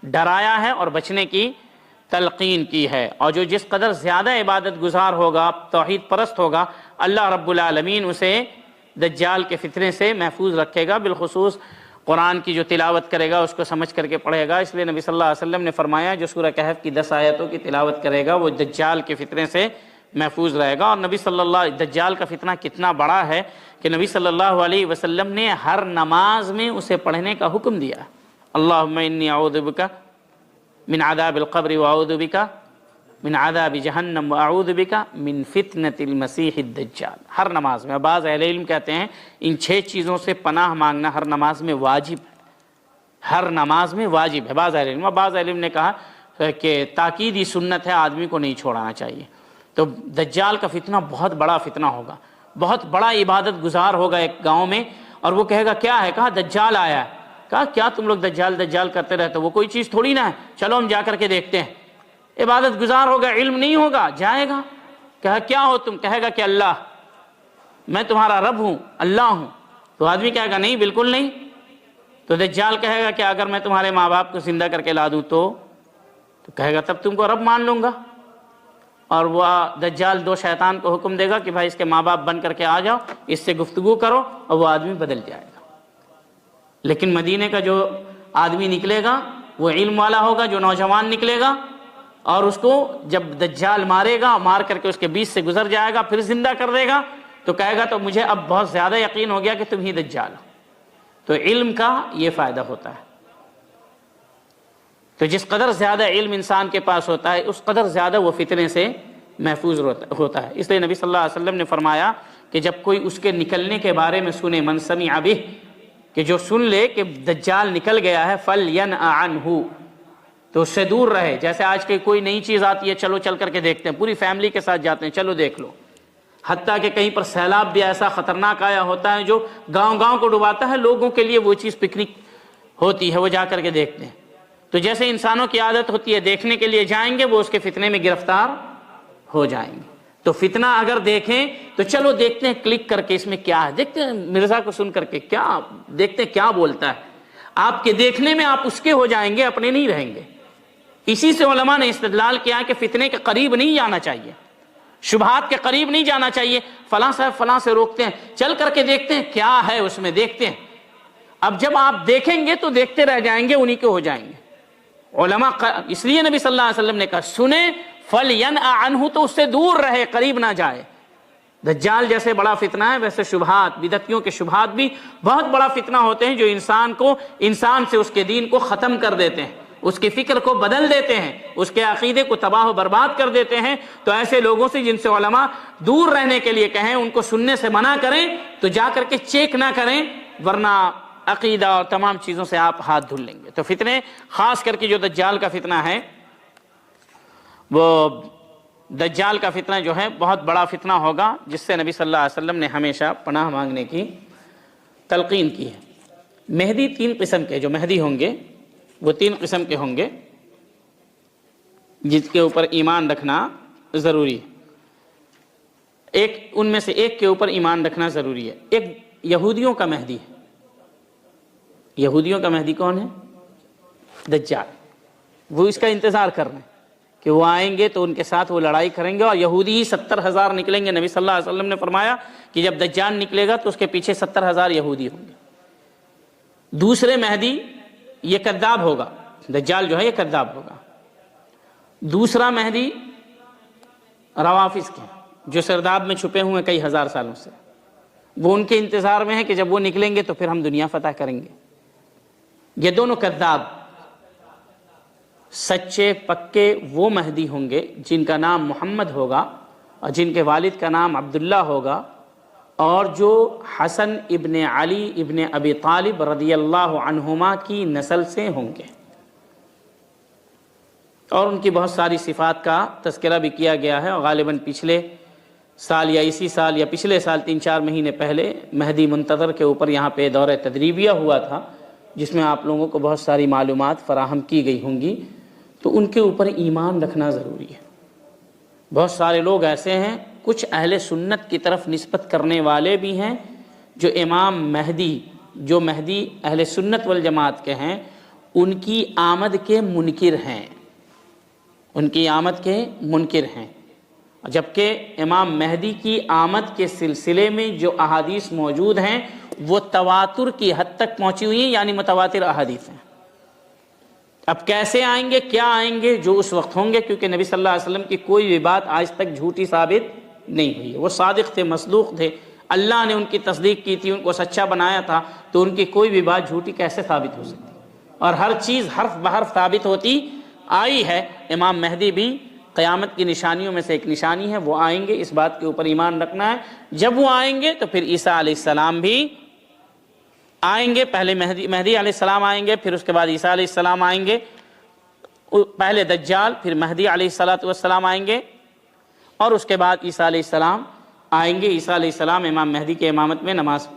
Speaker 1: ڈرایا ہے اور بچنے کی تلقین کی ہے، اور جو جس قدر زیادہ عبادت گزار ہوگا، توحید پرست ہوگا، اللہ رب العالمین اسے دجال کے فتنے سے محفوظ رکھے گا۔ بالخصوص قرآن کی جو تلاوت کرے گا اس کو سمجھ کر کے پڑھے گا، اس لیے نبی صلی اللہ علیہ وسلم نے فرمایا جو سورہ کہف کی 10 آیتوں کی تلاوت کرے گا وہ دجال کے فتنے سے محفوظ رہے گا۔ اور نبی صلی اللہ دجال کا فتنہ کتنا بڑا ہے کہ نبی صلی اللہ علیہ وسلم نے ہر نماز میں اسے پڑھنے کا حکم دیا، اللہم انی اعوذ بک من عذاب القبر واعوذ بک من عذاب جہنم واعوذ بک من فتنة المسیح الدجال۔ ہر نماز میں، بعض اہل علم کہتے ہیں ان 6 چیزوں سے پناہ مانگنا ہر نماز میں واجب ہے، ہر نماز میں واجب ہے۔ بعض اہل علم، بعض اہل علم نے کہا کہ تاکیدی سنت ہے، آدمی کو نہیں چھوڑانا چاہیے۔ تو دجال کا فتنہ بہت بڑا فتنہ ہوگا، بہت بڑا عبادت گزار ہوگا ایک گاؤں میں، اور وہ کہے گا کیا ہے؟ کہا دجال آیا ہے۔ کہا کیا تم لوگ دجال دجال کرتے رہتے، وہ کوئی چیز تھوڑی نہ ہے، چلو ہم جا کر کے دیکھتے ہیں۔ عبادت گزار ہوگا، علم نہیں ہوگا، جائے گا، کہا کیا ہو تم؟ کہے گا کہ اللہ، میں تمہارا رب ہوں، اللہ ہوں۔ تو آدمی کہے گا نہیں، بالکل نہیں۔ تو دجال کہے گا کہ اگر میں تمہارے ماں باپ کو زندہ کر کے لا دوں تو کہے گا تب تم کو رب مان لوں گا۔ اور وہ دجال 2 شیطان کو حکم دے گا کہ بھائی اس کے ماں باپ بن کر کے آ جاؤ، اس سے گفتگو کرو، اور وہ آدمی بدل جائے گا۔ لیکن مدینے کا جو آدمی نکلے گا وہ علم والا ہوگا، جو نوجوان نکلے گا، اور اس کو جب دجال مارے گا، مار کر کے اس کے بیچ سے گزر جائے گا، پھر زندہ کر دے گا، تو کہے گا تو مجھے اب بہت زیادہ یقین ہو گیا کہ تم ہی دجال ہو۔ تو علم کا یہ فائدہ ہوتا ہے۔ تو جس قدر زیادہ علم انسان کے پاس ہوتا ہے اس قدر زیادہ وہ فتنے سے محفوظ ہوتا ہے۔ اس لیے نبی صلی اللہ علیہ وسلم نے فرمایا کہ جب کوئی اس کے نکلنے کے بارے میں سنے، من سمع بہ، کہ جو سن لے کہ دجال نکل گیا ہے، فَلْيَنْأَ عَنْهُ، تو اس سے دور رہے۔ جیسے آج کے کوئی نئی چیز آتی ہے، چلو چل کر کے دیکھتے ہیں، پوری فیملی کے ساتھ جاتے ہیں، چلو دیکھ لو۔ حتیٰ کہ کہیں پر سیلاب بھی ایسا خطرناک آیا ہوتا ہے جو گاؤں گاؤں کو ڈباتا ہے، لوگوں کے لیے وہ چیز پکنک ہوتی ہے، وہ جا کر کے دیکھتے ہیں۔ تو جیسے انسانوں کی عادت ہوتی ہے دیکھنے کے لیے جائیں گے، وہ اس کے فتنے میں گرفتار ہو جائیں گے۔ تو فتنہ اگر دیکھیں تو چلو دیکھتے ہیں کلک کر کے اس میں کیا ہے، دیکھتے ہیں مرزا کو سن کر کے کیا دیکھتے ہیں کیا بولتا ہے۔ آپ کے دیکھنے میں آپ اس کے ہو جائیں گے، اپنے نہیں رہیں گے۔ اسی سے علماء نے استدلال کیا کہ فتنے کے قریب نہیں جانا چاہیے، شبہات کے قریب نہیں جانا چاہیے۔ فلاں صاحب فلاں سے روکتے ہیں، چل کر کے دیکھتے ہیں کیا ہے اس میں، دیکھتے ہیں۔ اب جب آپ دیکھیں گے تو دیکھتے رہ جائیں گے، انہی کے ہو جائیں گے۔ علماء اس لیے نبی صلی اللہ علیہ وسلم نے کہا سنیں فَلْيَنْأَ عَنْهُ، تو اس سے دور رہے، قریب نہ جائے۔ دجال جیسے بڑا فتنہ ہے، ویسے شبہات، بدعتیوں کے شبہات بھی بہت بڑا فتنہ ہوتے ہیں، جو انسان سے اس کے دین کو ختم کر دیتے ہیں، اس کی فکر کو بدل دیتے ہیں، اس کے عقیدے کو تباہ و برباد کر دیتے ہیں۔ تو ایسے لوگوں سے جن سے علماء دور رہنے کے لیے کہیں، ان کو سننے سے منع کریں، تو جا کر کے چیک نہ کریں، ورنہ عقیدہ اور تمام چیزوں سے آپ ہاتھ دھل لیں گے۔ تو فتنے، خاص کر کے جو دجال کا فتنہ ہے، وہ دجال کا فتنہ جو ہے بہت بڑا فتنہ ہوگا، جس سے نبی صلی اللہ علیہ وسلم نے ہمیشہ پناہ مانگنے کی تلقین کی ہے۔ مہدی 3 قسم کے جو مہدی ہوں گے، وہ 3 قسم کے ہوں گے، جس کے اوپر ایمان رکھنا ضروری ہے۔ ان میں سے ایک کے اوپر ایمان رکھنا ضروری ہے۔ ایک یہودیوں کا مہدی ہے۔ یہودیوں کا مہدی کون ہے؟ دجال۔ وہ اس کا انتظار کر رہے ہیں کہ وہ آئیں گے تو ان کے ساتھ وہ لڑائی کریں گے، اور یہودی 70,000 نکلیں گے۔ نبی صلی اللہ علیہ وسلم نے فرمایا کہ جب دجال نکلے گا تو اس کے پیچھے 70,000 یہودی ہوں گے۔ دوسرے مہدی یہ کذاب ہوگا، دجال جو ہے یہ کذاب ہوگا۔ دوسرا مہدی روافض کے، جو سرداب میں چھپے ہوئے کئی ہزار سالوں سے، وہ ان کے انتظار میں ہے کہ جب وہ نکلیں گے تو پھر ہم دنیا فتح کریں گے۔ یہ دونوں کذاب۔ سچے پکے وہ مہدی ہوں گے جن کا نام محمد ہوگا اور جن کے والد کا نام عبداللہ ہوگا، اور جو حسن ابن علی ابن ابی طالب رضی اللہ عنہما کی نسل سے ہوں گے، اور ان کی بہت ساری صفات کا تذکرہ بھی کیا گیا ہے۔ اور غالباً پچھلے سال یا اسی سال یا پچھلے سال 3-4 مہینے پہلے مہدی منتظر کے اوپر یہاں پہ دورہ تدریبیہ ہوا تھا، جس میں آپ لوگوں کو بہت ساری معلومات فراہم کی گئی ہوں گی۔ تو ان کے اوپر ایمان رکھنا ضروری ہے۔ بہت سارے لوگ ایسے ہیں، کچھ اہل سنت کی طرف نسبت کرنے والے بھی ہیں، جو امام مہدی، جو مہدی اہل سنت والجماعت کے ہیں، ان کی آمد کے منکر ہیں، ان کی آمد کے منکر ہیں۔ جبکہ امام مہدی کی آمد کے سلسلے میں جو احادیث موجود ہیں وہ تواتر کی حد تک پہنچی ہوئی ہیں، یعنی متواتر احادیث ہیں۔ اب کیسے آئیں گے، کیا آئیں گے، جو اس وقت ہوں گے، کیونکہ نبی صلی اللہ علیہ وسلم کی کوئی بھی بات آج تک جھوٹی ثابت نہیں ہوئی ہے۔ وہ صادق تھے، مصدوق تھے، اللہ نے ان کی تصدیق کی تھی، ان کو سچا بنایا تھا، تو ان کی کوئی بھی بات جھوٹی کیسے ثابت ہو سکتی؟ اور ہر چیز حرف بحرف ثابت ہوتی آئی ہے۔ امام مہدی بھی قیامت کی نشانیوں میں سے ایک نشانی ہے، وہ آئیں گے، اس بات کے اوپر ایمان رکھنا ہے۔ جب وہ آئیں گے تو پھر عیسیٰ علیہ السلام بھی آئیں گے۔ پہلے مہدی علیہ السلام آئیں گے، پھر اس کے بعد عیسیٰ علیہ السلام آئیں گے۔ پہلے دجال، پھر مہدی علیہ السلام آئیں گے، اور اس کے بعد عیسیٰ علیہ السلام آئیں گے۔ عیسیٰ علیہ السلام امام مہدی کے امامت میں نماز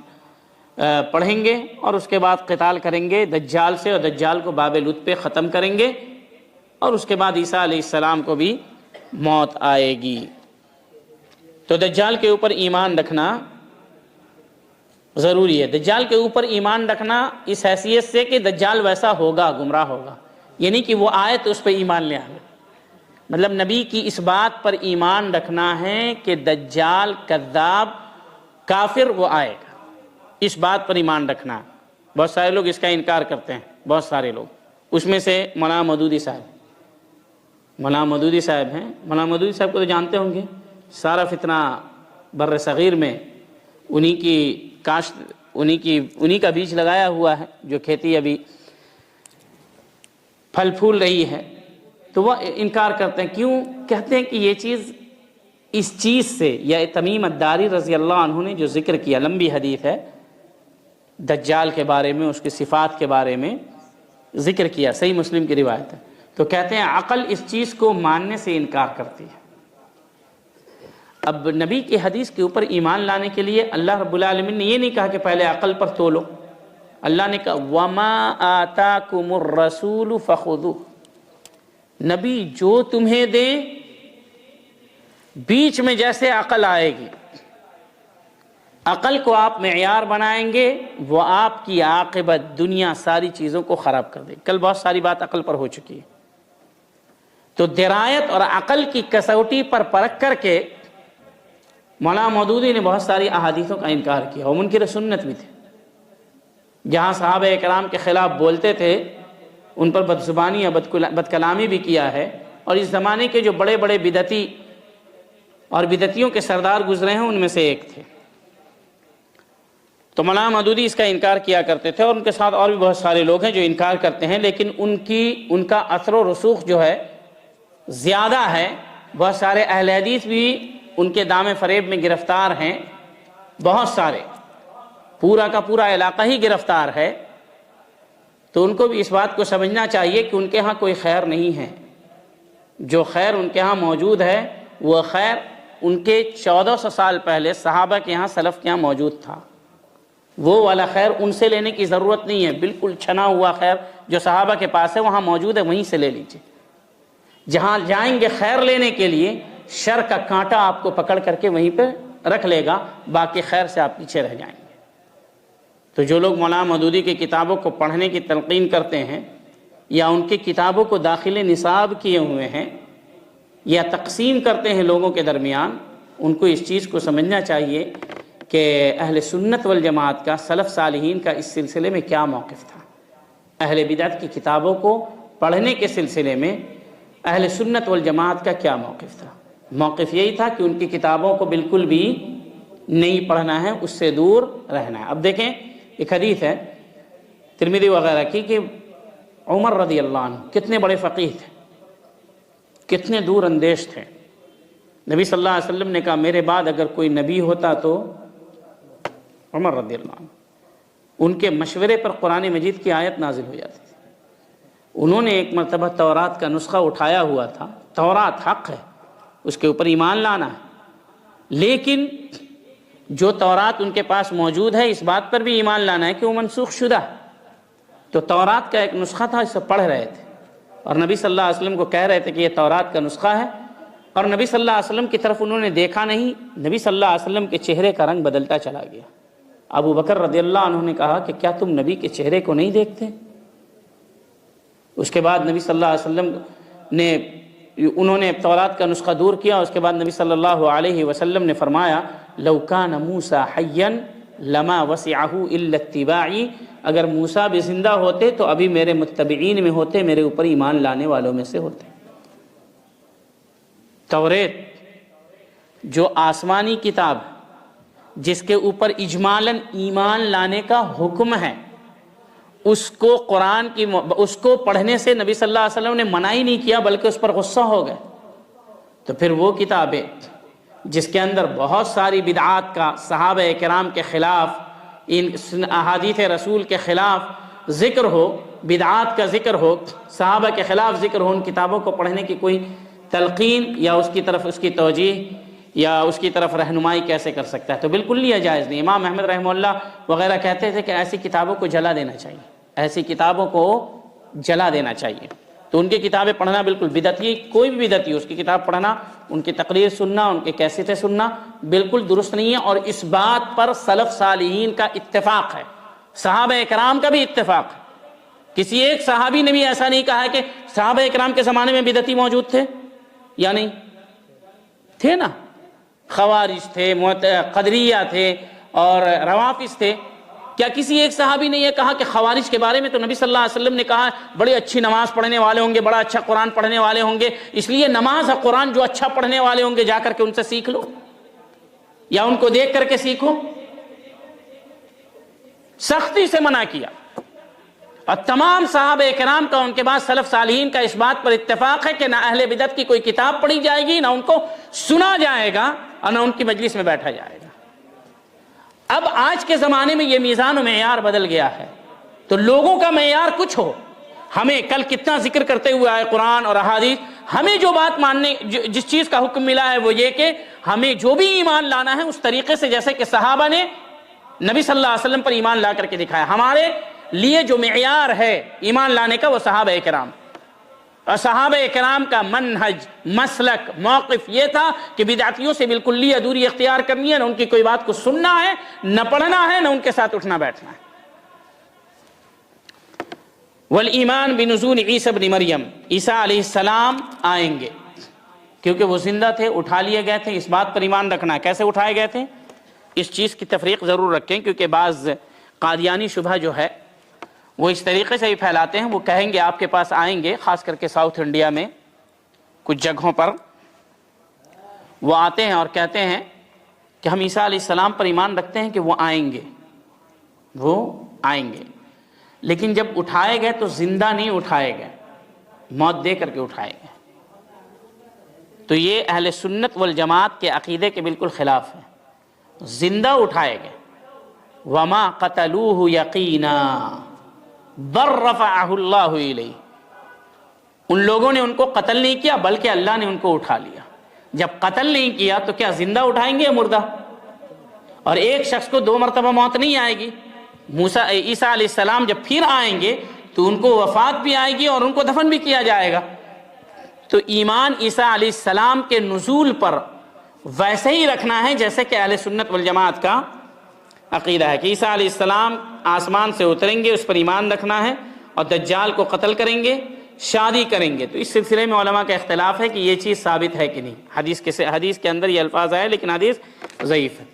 Speaker 1: پڑھیں گے، اور اس کے بعد قتال کریں گے دجال سے، اور دجال کو باب لط پہ ختم کریں گے، اور اس کے بعد عیسیٰ علیہ السلام کو بھی موت آئے گی۔ تو دجال کے اوپر ایمان رکھنا ضروری ہے۔ دجال کے اوپر ایمان رکھنا اس حیثیت سے کہ دجال ویسا ہوگا، گمراہ ہوگا، یعنی کہ وہ آئے تو اس پہ ایمان لے آئے۔ مطلب نبی کی اس بات پر ایمان رکھنا ہے کہ دجال کذاب کافر وہ آئے گا، اس بات پر ایمان رکھنا۔ بہت سارے لوگ اس کا انکار کرتے ہیں، بہت سارے لوگ، اس میں سے مولانا مودودی صاحب ہیں۔ مولانا مودودی صاحب کو تو جانتے ہوں گے، سارا فتنہ بر صغیر میں انہی کی کاشت، انہی کا بیج لگایا ہوا ہے، جو کھیتی ابھی پھل پھول رہی ہے۔ تو وہ انکار کرتے ہیں، کیوں؟ کہتے ہیں کہ یہ چیز، اس چیز سے، یا تمیم الداری رضی اللہ عنہ نے جو ذکر کیا، لمبی حدیث ہے، دجال کے بارے میں، اس کی صفات کے بارے میں ذکر کیا، صحیح مسلم کی روایت ہے۔ تو کہتے ہیں عقل اس چیز کو ماننے سے انکار کرتی ہے۔ اب نبی کی حدیث کے اوپر ایمان لانے کے لیے اللہ رب العالمین نے یہ نہیں کہا کہ پہلے عقل پر تولو، اللہ نے کہا وَمَا آتَاكُمُ الرَّسُولُ فَخُذُوهُ، نبی جو تمہیں دے، بیچ میں جیسے عقل آئے گی، عقل کو آپ معیار بنائیں گے، وہ آپ کی عاقبت دنیا ساری چیزوں کو خراب کر دے گی۔ کل بہت ساری بات عقل پر ہو چکی ہے۔ تو درایت اور عقل کی کسوٹی پر پرکھ کر کے مولانا مودودی نے بہت ساری احادیثوں کا انکار کیا، اور منکر سنت بھی تھے۔ جہاں صحابہ اکرام کے خلاف بولتے تھے، ان پر بدزبانی یا بد کلامی بھی کیا ہے، اور اس زمانے کے جو بڑے بڑے بدعتی اور بدعتیوں کے سردار گزرے ہیں، ان میں سے ایک تھے۔ تو مولانا مودودی اس کا انکار کیا کرتے تھے، اور ان کے ساتھ اور بھی بہت سارے لوگ ہیں جو انکار کرتے ہیں، لیکن ان کا اثر و رسوخ جو ہے زیادہ ہے۔ بہت سارے اہل حدیث بھی ان کے دام فریب میں گرفتار ہیں، بہت سارے، پورا کا پورا علاقہ ہی گرفتار ہے۔ تو ان کو بھی اس بات کو سمجھنا چاہیے کہ ان کے ہاں کوئی خیر نہیں ہے۔ جو خیر ان کے ہاں موجود ہے وہ خیر ان کے 1400 سال پہلے صحابہ کے ہاں، سلف کے ہاں موجود تھا۔ وہ والا خیر ان سے لینے کی ضرورت نہیں ہے، بالکل چھنا ہوا خیر جو صحابہ کے پاس ہے وہاں موجود ہے، وہیں سے لے لیجئے۔ جہاں جائیں گے خیر لینے کے لیے، شر کا کانٹا آپ کو پکڑ کر کے وہیں پہ رکھ لے گا، باقی خیر سے آپ پیچھے رہ جائیں گے۔ تو جو لوگ مولانا مودودی کی کتابوں کو پڑھنے کی تلقین کرتے ہیں، یا ان کی کتابوں کو داخل نصاب کیے ہوئے ہیں، یا تقسیم کرتے ہیں لوگوں کے درمیان، ان کو اس چیز کو سمجھنا چاہیے کہ اہل سنت والجماعت کا، سلف صالحین کا اس سلسلے میں کیا موقف تھا۔ اہل بدعت کی کتابوں کو پڑھنے کے سلسلے میں اہل سنت والجماعت کا کیا موقف تھا؟ موقف یہی تھا کہ ان کی کتابوں کو بالکل بھی نہیں پڑھنا ہے، اس سے دور رہنا ہے۔ اب دیکھیں، ایک حدیث ہے ترمذی وغیرہ کی کہ عمر رضی اللہ عنہ کتنے بڑے فقیہ تھے، کتنے دور اندیش تھے۔ نبی صلی اللہ علیہ وسلم نے کہا میرے بعد اگر کوئی نبی ہوتا تو عمر رضی اللہ عنہ۔ ان کے مشورے پر قرآن مجید کی آیت نازل ہو جاتی تھی۔ انہوں نے ایک مرتبہ تورات کا نسخہ اٹھایا ہوا تھا، تورات حق ہے، اس کے اوپر ایمان لانا ہے، لیکن جو تورات ان کے پاس موجود ہے اس بات پر بھی ایمان لانا ہے کہ وہ منسوخ شدہ ہے۔ تو تورات کا ایک نسخہ تھا، اسے پڑھ رہے تھے، اور نبی صلی اللہ علیہ وسلم کو کہہ رہے تھے کہ یہ تورات کا نسخہ ہے، اور نبی صلی اللہ علیہ وسلم کی طرف انہوں نے دیکھا نہیں۔ نبی صلی اللہ علیہ وسلم کے چہرے کا رنگ بدلتا چلا گیا۔ ابو بکر رضی اللہ عنہ نے کہا کہ کیا تم نبی کے چہرے کو نہیں دیکھتے؟ اس کے بعد نبی صلی اللہ علیہ وسلم انہوں نے تورات کا نسخہ دور کیا۔ اس کے بعد نبی صلی اللہ علیہ وسلم نے فرمایا لو کان موسیٰ حیا لما وسعہ الا اتباعی، اگر موسیٰ بھی زندہ ہوتے تو ابھی میرے متبعین میں ہوتے، میرے اوپر ایمان لانے والوں میں سے ہوتے۔ توریت جو آسمانی کتاب جس کے اوپر اجمالاً ایمان لانے کا حکم ہے، اس کو قرآن کی اس کو پڑھنے سے نبی صلی اللہ علیہ وسلم نے منع ہی نہیں کیا بلکہ اس پر غصہ ہو گئے۔ تو پھر وہ کتابیں جس کے اندر بہت ساری بدعات کا، صحابہ کرام کے خلاف، ان احادیث رسول کے خلاف ذکر ہو، بدعات کا ذکر ہو، صحابہ کے خلاف ذکر ہو، ان کتابوں کو پڑھنے کی کوئی تلقین یا اس کی طرف اس کی توجیہ یا اس کی طرف رہنمائی کیسے کر سکتا ہے؟ تو بالکل یہ جائز نہیں۔ امام احمد رحمہ اللہ وغیرہ کہتے تھے کہ ایسی کتابوں کو جلا دینا چاہیے، ایسی کتابوں کو جلا دینا چاہیے۔ تو ان کی کتابیں پڑھنا بالکل بدعتی، کوئی بھی بدعتی اس کی کتاب پڑھنا، ان کی تقریر سننا، ان کے کیسٹیں سننا بالکل درست نہیں ہے، اور اس بات پر سلف صالحین کا اتفاق ہے، صحابہ اکرام کا بھی اتفاق ہے۔ کسی ایک صحابی نے بھی ایسا نہیں کہا ہے کہ صحابہ اکرام کے زمانے میں بدعتی موجود تھے یا نہیں تھے، نا، خوارج تھے، قدریہ تھے اور روافض تھے۔ کیا کسی ایک صحابی نے یہ کہا کہ خوارج کے بارے میں تو نبی صلی اللہ علیہ وسلم نے کہا بڑی اچھی نماز پڑھنے والے ہوں گے، بڑا اچھا قرآن پڑھنے والے ہوں گے، اس لیے نماز اور قرآن جو اچھا پڑھنے والے ہوں گے جا کر کے ان سے سیکھ لو یا ان کو دیکھ کر کے سیکھو؟ سختی سے منع کیا۔ اور تمام صحابہ کرام کا، ان کے بعد سلف صالحین کا اس بات پر اتفاق ہے کہ نہ اہل بدعت کی کوئی کتاب پڑھی جائے گی، نہ ان کو سنا جائے گا، اور نہ ان کی مجلس میں بیٹھا جائے گا۔ اب آج کے زمانے میں یہ میزان و معیار بدل گیا ہے، تو لوگوں کا معیار کچھ ہو۔ ہمیں کل کتنا ذکر کرتے ہوئے آئے قرآن اور احادیث، ہمیں جو بات ماننے، جس چیز کا حکم ملا ہے وہ یہ کہ ہمیں جو بھی ایمان لانا ہے اس طریقے سے جیسے کہ صحابہ نے نبی صلی اللہ علیہ وسلم پر ایمان لا کر کے دکھایا۔ ہمارے لیے جو معیار ہے ایمان لانے کا وہ صحابہ کرام، اور صحابہ کرام کا منہج، مسلک، موقف یہ تھا کہ بدعتیوں سے بالکل لی دوری اختیار کرنی ہے، نہ ان کی کوئی بات کو سننا ہے، نہ پڑھنا ہے، نہ ان کے ساتھ اٹھنا بیٹھنا ہے۔ والایمان بنزول عیسی ابن مریم، عیسیٰ علیہ السلام آئیں گے، کیونکہ وہ زندہ تھے، اٹھا لیے گئے تھے، اس بات پر ایمان رکھنا ہے۔ کیسے اٹھائے گئے تھے اس چیز کی تفریق ضرور رکھیں، کیونکہ بعض قادیانی شبہ جو ہے وہ اس طریقے سے ہی پھیلاتے ہیں۔ وہ کہیں گے آپ کے پاس آئیں گے، خاص کر کے ساؤتھ انڈیا میں کچھ جگہوں پر وہ آتے ہیں اور کہتے ہیں کہ ہم عیسیٰ علیہ السلام پر ایمان رکھتے ہیں کہ وہ آئیں گے، لیکن جب اٹھائے گئے تو زندہ نہیں اٹھائے گئے، موت دے کر کے اٹھائے گئے۔ تو یہ اہل سنت والجماعت کے عقیدے کے بالکل خلاف ہے، زندہ اٹھائے گئے۔ وما قتلوہ یقینا بل رفعہ اللہ الیہ، ان لوگوں نے ان کو قتل نہیں کیا بلکہ اللہ نے ان کو اٹھا لیا۔ جب قتل نہیں کیا تو کیا زندہ اٹھائیں گے یا مردہ؟ اور ایک شخص کو 2 مرتبہ موت نہیں آئے گی۔ عیسیٰ علیہ السلام جب پھر آئیں گے تو ان کو وفات بھی آئے گی اور ان کو دفن بھی کیا جائے گا۔ تو ایمان عیسیٰ علیہ السلام کے نزول پر ویسے ہی رکھنا ہے جیسے کہ اہل سنت والجماعت کا عقیدہ ہے کہ عیسیٰ علیہ السلام آسمان سے اتریں گے، اس پر ایمان رکھنا ہے، اور دجال کو قتل کریں گے، شادی کریں گے۔ تو اس سلسلے میں علماء کا اختلاف ہے کہ یہ چیز ثابت ہے کہ نہیں۔ حدیث کے اندر یہ الفاظ آئے لیکن حدیث ضعیف ہے۔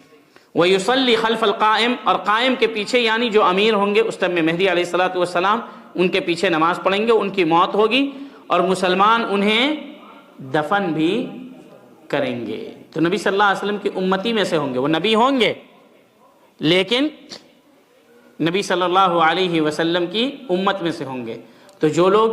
Speaker 1: وَيُصَلِّ خَلْفَ الْقَائِمِ، اور قائم کے پیچھے یعنی جو امیر ہوں گے اس ٹائم میں مہدی علیہ السلام ان کے پیچھے نماز پڑھیں گے، ان کی موت ہوگی اور مسلمان انہیں دفن بھی کریں گے۔ تو نبی صلی اللہ علیہ وسلم کی امتی میں سے ہوں گے، وہ نبی ہوں گے لیکن نبی صلی اللہ علیہ وسلم کی امت میں سے ہوں گے۔ تو جو لوگ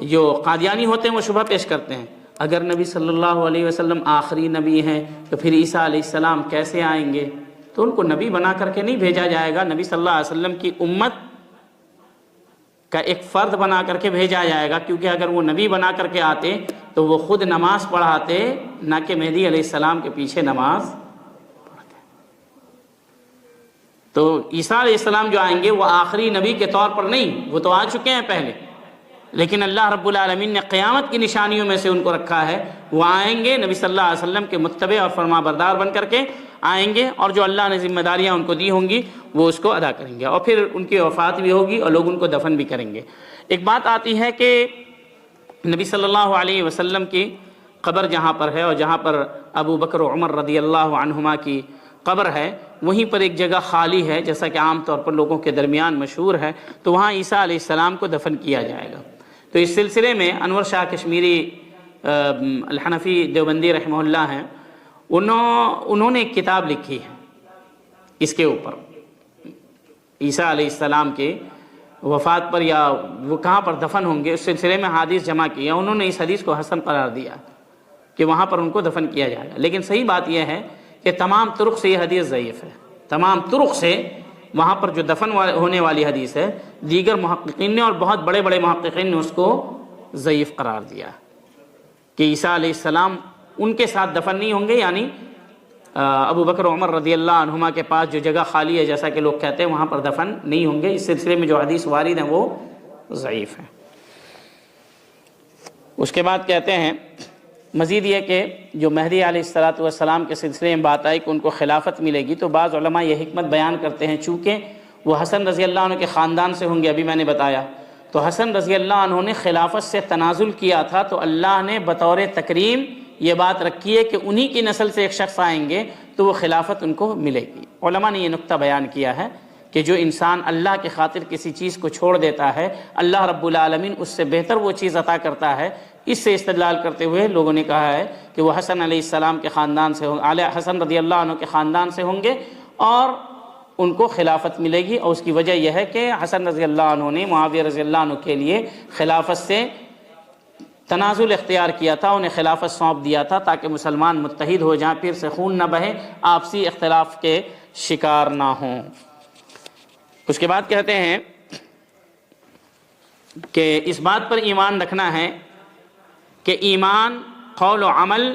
Speaker 1: جو قادیانی ہوتے ہیں وہ شبہ پیش کرتے ہیں اگر نبی صلی اللہ علیہ وسلم آخری نبی ہیں تو پھر عیسیٰ علیہ السلام کیسے آئیں گے؟ تو ان کو نبی بنا کر کے نہیں بھیجا جائے گا، نبی صلی اللہ علیہ وسلم کی امت کا ایک فرد بنا کر کے بھیجا جائے گا، کیونکہ اگر وہ نبی بنا کر کے آتے تو وہ خود نماز پڑھاتے، نہ کہ مہدی علیہ السلام کے پیچھے نماز پڑھتے۔ تو عیسیٰ علیہ السلام جو آئیں گے وہ آخری نبی کے طور پر نہیں، وہ تو آ چکے ہیں پہلے، لیکن اللہ رب العالمین نے قیامت کی نشانیوں میں سے ان کو رکھا ہے، وہ آئیں گے نبی صلی اللہ علیہ وسلم کے متبع اور فرما بردار بن کر کے آئیں گے، اور جو اللہ نے ذمہ داریاں ان کو دی ہوں گی وہ اس کو ادا کریں گے، اور پھر ان کی وفات بھی ہوگی اور لوگ ان کو دفن بھی کریں گے۔ ایک بات آتی ہے کہ نبی صلی اللہ علیہ وسلم کی قبر جہاں پر ہے اور جہاں پر ابو بکر و عمر رضی اللہ عنہما کی قبر ہے وہیں پر ایک جگہ خالی ہے، جیسا کہ عام طور پر لوگوں کے درمیان مشہور ہے، تو وہاں عیسیٰ علیہ السلام کو دفن کیا جائے گا۔ تو اس سلسلے میں انور شاہ کشمیری الحنفی دیوبندی رحمہ اللہ ہیں، انہوں نے ایک کتاب لکھی ہے اس کے اوپر، عیسیٰ علیہ السلام کے وفات پر یا وہ کہاں پر دفن ہوں گے اس سلسلے میں حدیث جمع کیا۔ انہوں نے اس حدیث کو حسن قرار دیا کہ وہاں پر ان کو دفن کیا جائے گا، لیکن صحیح بات یہ ہے کہ تمام طرق سے یہ حدیث ضعیف ہے، تمام طرق سے وہاں پر جو دفن ہونے والی حدیث ہے دیگر محققین نے اور بہت بڑے بڑے محققین نے اس کو ضعیف قرار دیا کہ عیسیٰ علیہ السلام ان کے ساتھ دفن نہیں ہوں گے، یعنی ابو بکر عمر رضی اللہ عنہما کے پاس جو جگہ خالی ہے جیسا کہ لوگ کہتے ہیں وہاں پر دفن نہیں ہوں گے۔ اس سلسلے میں جو حدیث وارد ہیں وہ ضعیف ہیں۔ اس کے بعد کہتے ہیں مزید یہ کہ جو مہدی علیہ السلام کے سلسلے میں بات آئی کہ ان کو خلافت ملے گی، تو بعض علماء یہ حکمت بیان کرتے ہیں چونکہ وہ حسن رضی اللہ عنہ کے خاندان سے ہوں گے، ابھی میں نے بتایا، تو حسن رضی اللہ عنہ نے خلافت سے تنازل کیا تھا، تو اللہ نے بطور تکریم یہ بات رکھی ہے کہ انہی کی نسل سے ایک شخص آئیں گے تو وہ خلافت ان کو ملے گی۔ علماء نے یہ نقطہ بیان کیا ہے کہ جو انسان اللہ کی خاطر کسی چیز کو چھوڑ دیتا ہے اللہ رب العالمین اس سے بہتر وہ چیز عطا کرتا ہے۔ اس سے استدلال کرتے ہوئے لوگوں نے کہا ہے کہ وہ حسن علیہ السلام کے خاندان سے حسن رضی اللہ عنہ کے خاندان سے ہوں گے اور ان کو خلافت ملے گی، اور اس کی وجہ یہ ہے کہ حسن رضی اللہ عنہ نے معاویہ رضی اللہ عنہ کے لیے خلافت سے تنازل اختیار کیا تھا، انہیں خلافت سونپ دیا تھا تاکہ مسلمان متحد ہو جائیں، پھر سے خون نہ بہے، آپسی اختلاف کے شکار نہ ہوں۔ اس کے بعد کہتے ہیں کہ اس بات پر ایمان رکھنا ہے کہ ایمان قول و عمل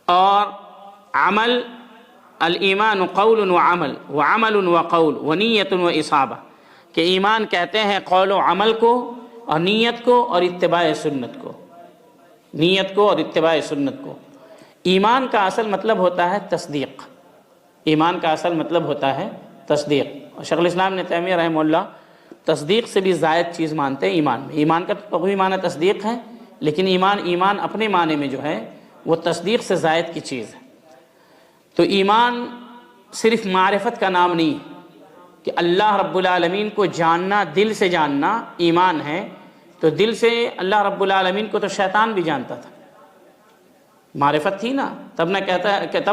Speaker 1: اور عمل، الایمان قول و عمل وعمل و قول و نیت و اصابہ، کہ ایمان کہتے ہیں قول و عمل کو اور نیت کو اور اتباع سنت کو، نیت کو اور اتباع سنت کو۔ ایمان کا اصل مطلب ہوتا ہے تصدیق، ایمان کا اصل مطلب ہوتا ہے تصدیق، اور شیخ الاسلام ابن تیمیہ رحمہ اللہ تصدیق سے بھی زائد چیز مانتے ہیں ایمان میں۔ ایمان کا تو بھی معنی تصدیق ہے، لیکن ایمان اپنے معنی میں جو ہے وہ تصدیق سے زائد کی چیز ہے۔ تو ایمان صرف معرفت کا نام نہیں کہ اللہ رب العالمین کو جاننا، دل سے جاننا ایمان ہے، تو دل سے اللہ رب العالمین کو تو شیطان بھی جانتا تھا، معرفت تھی نا، تب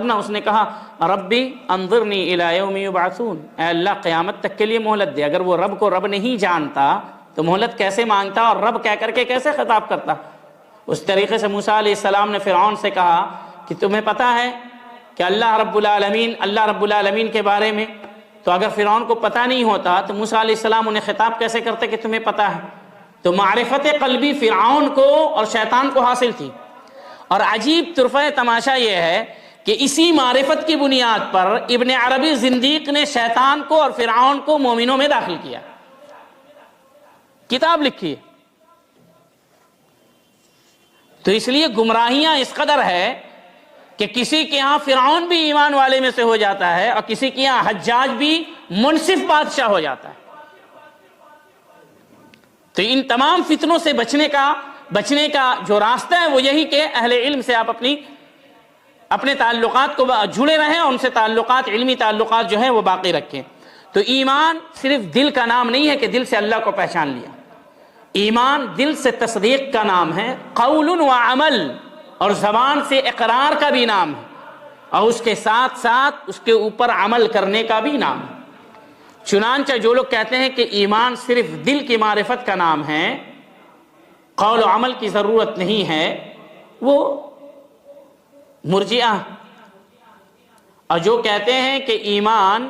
Speaker 1: نہ اس نے کہا ربی انظرنی الی یوم یبعثون، اے اللہ قیامت تک کے لیے مہلت دے۔ اگر وہ رب کو رب نہیں جانتا تو مہلت کیسے مانگتا اور رب کہہ کر کے کیسے خطاب کرتا؟ اس طریقے سے موسیٰ علیہ السلام نے فرعون سے کہا کہ تمہیں پتہ ہے کہ اللہ رب العالمین کے بارے میں، تو اگر فرعون کو پتہ نہیں ہوتا تو موسیٰ علیہ السلام انہیں خطاب کیسے کرتے کہ تمہیں پتہ ہے؟ تو معرفت قلبی فرعون کو اور شیطان کو حاصل تھی۔ اور عجیب طرفہ تماشا یہ ہے کہ اسی معرفت کی بنیاد پر ابن عربی زندیق نے شیطان کو اور فرعون کو مومنوں میں داخل کیا، کتاب لکھی ہے۔ تو اس لیے گمراہیاں اس قدر ہے کہ کسی کے ہاں فرعون بھی ایمان والے میں سے ہو جاتا ہے اور کسی کے ہاں حجاج بھی منصف بادشاہ ہو جاتا ہے۔ تو ان تمام فتنوں سے بچنے کا جو راستہ ہے وہ یہی کہ اہل علم سے آپ اپنے تعلقات کو جڑے رہیں اور ان سے تعلقات، علمی تعلقات جو ہیں وہ باقی رکھیں۔ تو ایمان صرف دل کا نام نہیں ہے کہ دل سے اللہ کو پہچان لیا، ایمان دل سے تصدیق کا نام ہے، قول و عمل، اور زبان سے اقرار کا بھی نام ہے، اور اس کے ساتھ ساتھ اس کے اوپر عمل کرنے کا بھی نام ہے۔ چنانچہ جو لوگ کہتے ہیں کہ ایمان صرف دل کی معرفت کا نام ہے، قول و عمل کی ضرورت نہیں ہے، وہ مرجئہ۔ اور جو کہتے ہیں کہ ایمان